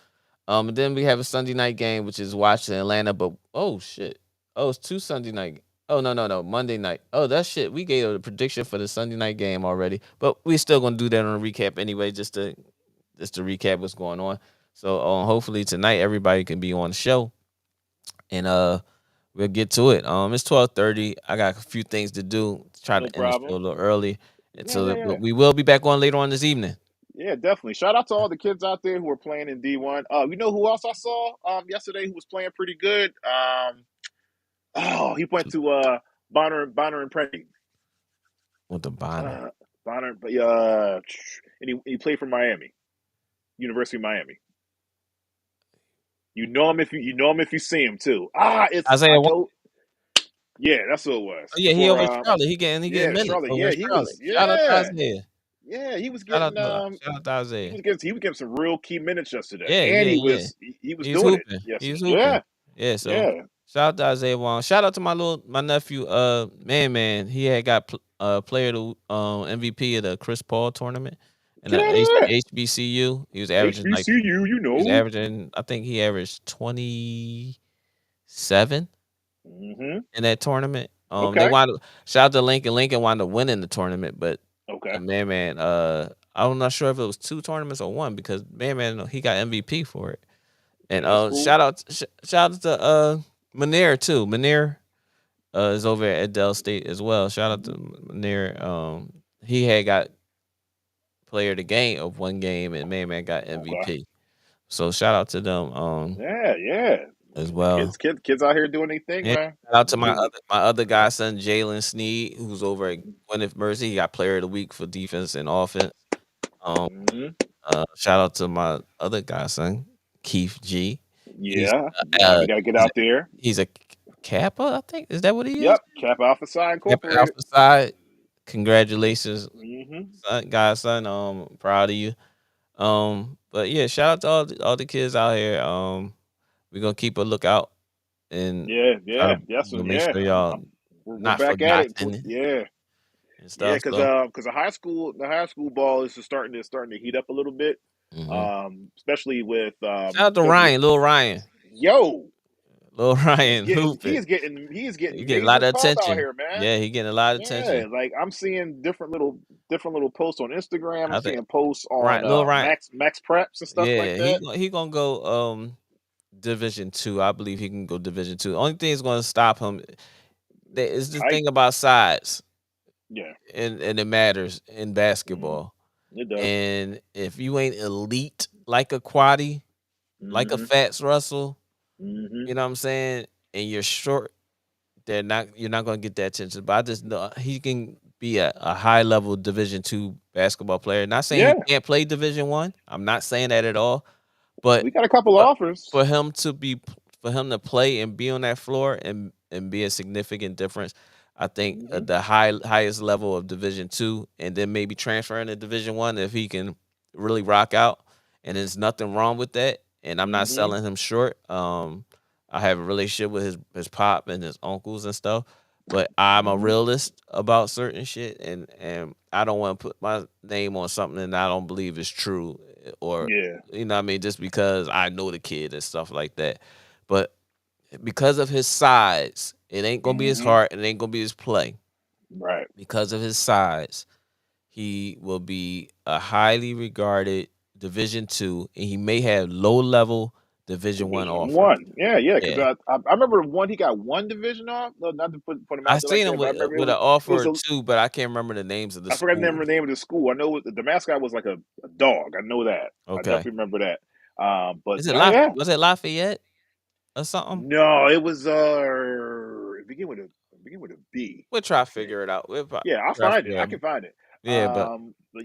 And then we have a Sunday night game, which is Washington Atlanta. But oh shit, oh it's two Sunday night. Oh no, Monday night. Oh that shit. We gave a prediction for the Sunday night game already, but we still gonna do that on a recap anyway, just to recap what's going on. So hopefully tonight everybody can be on the show, and we'll get to it. It's 12:30. I got a few things to do. Try No to end the show a problem. little early, and Yeah, yeah, so yeah. but we will be back on later on this evening. Yeah, definitely. Shout out to all the kids out there who are playing in D1. You know who else I saw yesterday who was playing pretty good? He went to Bonner and Prenti. With the Bonner. Bonner, but and he played for Miami, University of Miami. You know him if you see him too. It's Isaiah. I know. Yeah, that's who it was Oh yeah, he for over in Charlotte. He getting yeah, minutes Charlotte. over Yeah, in he Charlotte. was. Shout out to Yeah, Isaiah. yeah, he was getting Shout out to he Isaiah. was getting he was getting some real key minutes yesterday, Yeah, and yeah, he yeah. was he was He's doing it hooping. He's yesterday. hooping. Yeah, Yeah, so yeah. shout out to Isaiah Wong. Shout out to my nephew, man. He had got player to MVP of the Chris Paul tournament in Get the out of there. HBCU. He was averaging like HBCU, you he was know. averaging. I think he averaged 27 Hmm in that tournament. They Okay. wound up, shout out to Lincoln. Lincoln wound up winning the tournament, but Okay. man, I'm not sure if it was two tournaments or one because man, he got MVP for it. And Yeah, that's cool. shout out to Munir too. Munir is over at Dell State as well. Shout out to Munir. He had got player of the game of one game, and man got Okay. MVP. So shout out to them. Yeah, yeah. as The well. kids out here doing their thing, Yeah, man. shout out to Moving. my other godson, Jalen Sneed, who's over at Mhm. Gwyneth Mercy. He got Player of the Week for defense and offense. Um, Mhm. shout out to my other godson, Keith G. He's Yeah, uh, we gotta get he's a, out there. he's a Kappa, I think. Is that what he is? Yep, Cap Alpha Psi Kappa Incorporated. Alpha Psi. Congratulations, Mhm. godson. Proud of you. But yeah, shout out to all the kids out here. We're gonna keep a lookout and Yeah, try to yeah, yes, and make yeah. sure y'all We're not back at it. forgotten Yeah, and yeah, stuff. So because the high school ball is just starting to heat up a little bit. mhm. Especially with Shout out to because Ryan, little Ryan, yo, little Ryan hooping. he is He getting getting a lot major of pop out attention. here, man. Yeah, he getting a lot of Yeah, attention. like I'm seeing different little posts on Instagram. I'm I think seeing posts on Ryan, little Ryan. Max Preps and stuff like Yeah, that. he gonna go Division 2. I believe he can go Division 2. Only thing is gonna stop him is the Height, thing about size, yeah, and it matters in hmm basketball. it does. And if you ain't elite like a Quaddy, like a Hmm Fats Russell, hmm you know what I'm saying, and you're short, you're not gonna get that attention. But I just know he can be a high level Division 2 basketball player. Not saying he Yeah, can't play Division 1. I'm not saying that at all. But we got a couple for offers. for him to be for him to play and be on that floor and be a significant difference, I think Hmm the highest level of Division 2, and then maybe transferring to Division 1 if he can really rock out. And there's nothing wrong with that. And I'm not hmm selling him short. I have a relationship with his pop and his uncles and stuff, but I'm a hmm realist about certain shit, and I don't want to put my name on something that I don't believe is true, or Yeah, you know what I mean, just because I know the kid and stuff like that. But because of his size, it ain't gonna be his hmm heart, it ain't gonna be his play. right. Because of his size, he will be a highly regarded Division 2, and he may have low level Division 1 Division offers. one, yeah, yeah. Because Yeah. I remember one he got one division off. No, not to put him I out there like seen him that, but I remember with an it offer was or a two, but I can't remember the names of the I forgot the schools. name of the school. I know the mascot was like a dog. I know that. I Okay. definitely remember that. But Is it yeah, yeah. Was it Lafayette or something? No, it was begin with a B. We'll try I to think. figure it out. Yeah, I'll Try to find it. figure it I out. can find it. Yeah, But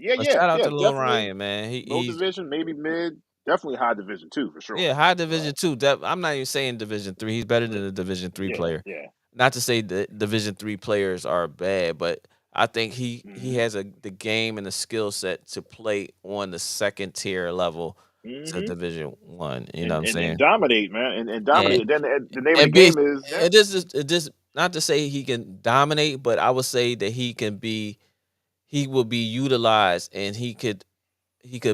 yeah, but yeah, shout out yeah. to Lil Definitely Ryan, man. low He's division, maybe mid. Definitely high division two for sure. yeah, high Division 2. I'm not even saying Division 3. He's better than a Division 3 Yeah, player. yeah. Not to say that Division 3 players are bad, but I think he hmm has the game and the skill set to play on the second tier level to hmm Division 1. You know what I'm and saying? dominate, man, and And dominate. Then the name of the and be game is yeah. and this is this not to say he can dominate, but I would say that he will be utilized, and he could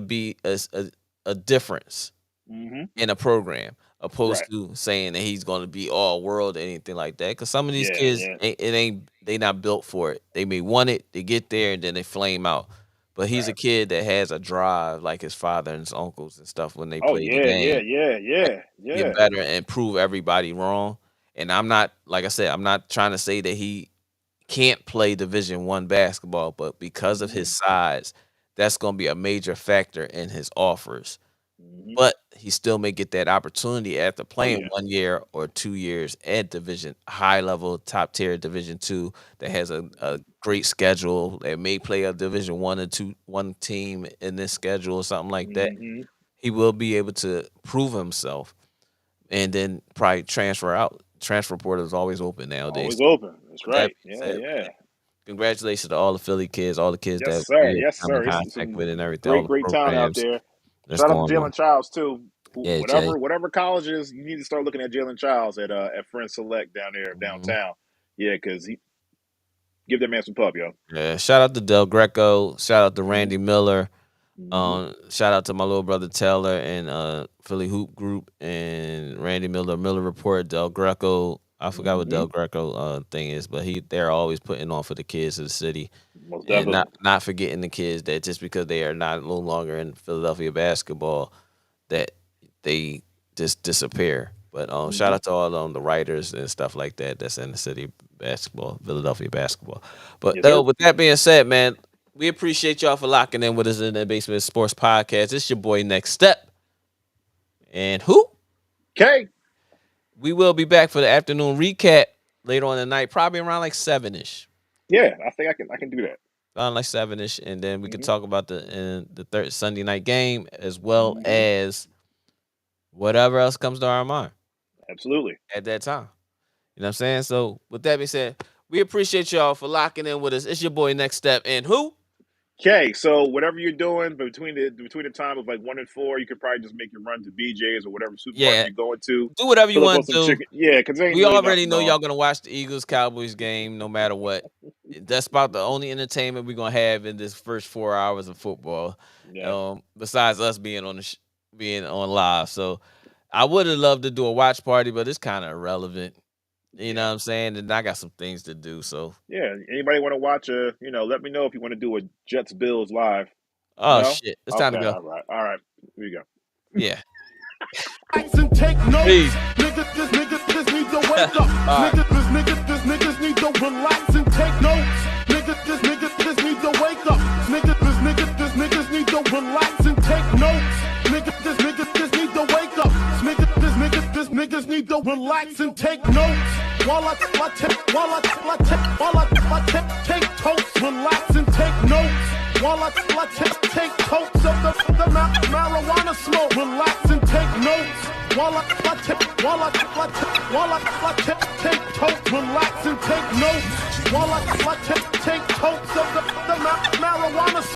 be a difference hmm in a program, Right. opposed to saying that he's going to be all world or anything like that. Because some of these Yeah, kids, yeah. they not built for it. They may want it, they get there, and then they flame out. But he's a Right. kid that has a drive, like his father and his uncles and stuff when they Oh played the yeah, yeah, game, yeah, and yeah, get yeah. better and prove everybody wrong. And I'm not, like I said, I'm not trying to say that he can't play Division 1 basketball, but because of his hmm size, that's going to be a major factor in his offers. hmm But he still may get that opportunity after Oh playing yeah. 1 year or 2 years at high level, top tier Division 2 that has a great schedule. That may play a Division 1 or 2 team in this schedule or something like that. hmm He will be able to prove himself and then probably transfer out. Transfer portal is always open nowadays. Always open. That's With that right. being Yeah, said, yeah. man, congratulations to all the Philly kids, all the kids Yes, that sir. we Yes, come in sir. It's contact some with and everything, all great, the great talent out programs there. that's Shout out to going on. Jalen Childs too. Yeah, Jay. Whatever colleges, you need to start looking at Jalen Childs at Friend Select down there Mhm. downtown. Yeah, because he give that man some pub, yo. Yeah, shout out to Del Greco. Shout out to hmm Randy Miller. hmm Shout out to my little brother Taylor and Philly Hoop Group and Randy Miller, Miller Report, Del Greco. I forgot what hmm Del Greco thing is, but they're always putting on for the kids of the city, Most and definitely. not forgetting the kids that just because they are not no longer in Philadelphia basketball, that they just disappear. But shout hmm out to all the writers and stuff like that that's in the city basketball, Philadelphia basketball. But Yes, though, sir. with that being said, man, we appreciate y'all for locking in with us in the Basement Sports Podcast. It's your boy Next Step, and who? Okay. we will be back for the afternoon recap later on tonight, probably around like 7ish. Yeah, I think I can do that. Around like 7ish, and then we could Mhm. talk about the third Sunday night game as well Mhm. as whatever else comes to our mind Absolutely. at that time. You know what I'm saying? So with that being said, we appreciate y'all for locking in with us. It's your boy Next Step and who? Okay, so whatever you're doing between the time of like 1 and 4, you could probably just make your run to BJ's or whatever supermarket Yeah, you're going to. do whatever you Fill up want on to some do. chicken. Yeah, because there ain't We really already nothing know on. y'all gonna watch the Eagles Cowboys game no matter what. That's about the only entertainment we're gonna have in this first 4 hours of football. Yeah, Besides us being on being on live. So I would have loved to do a watch party, but it's kind of irrelevant. You know yeah, what I'm saying? And I got some things to do. So yeah. Anybody want to watch let me know if you want to do a Jets Bills live. oh No? shit. It's time Okay, to go. all right. Here you go. Yeah. And take notes. Peace. Niggas need to wake up. All right. Niggas need to relax and take notes. Niggas need to wake up. Niggas need to relax and take notes. Niggas need to wake up. Niggas need to relax and take notes. While I take totes, relax and take notes. While I take totes of the marijuana smoke, relax and take notes. While I take totes, relax and take notes. While I take totes of the marijuana smoke.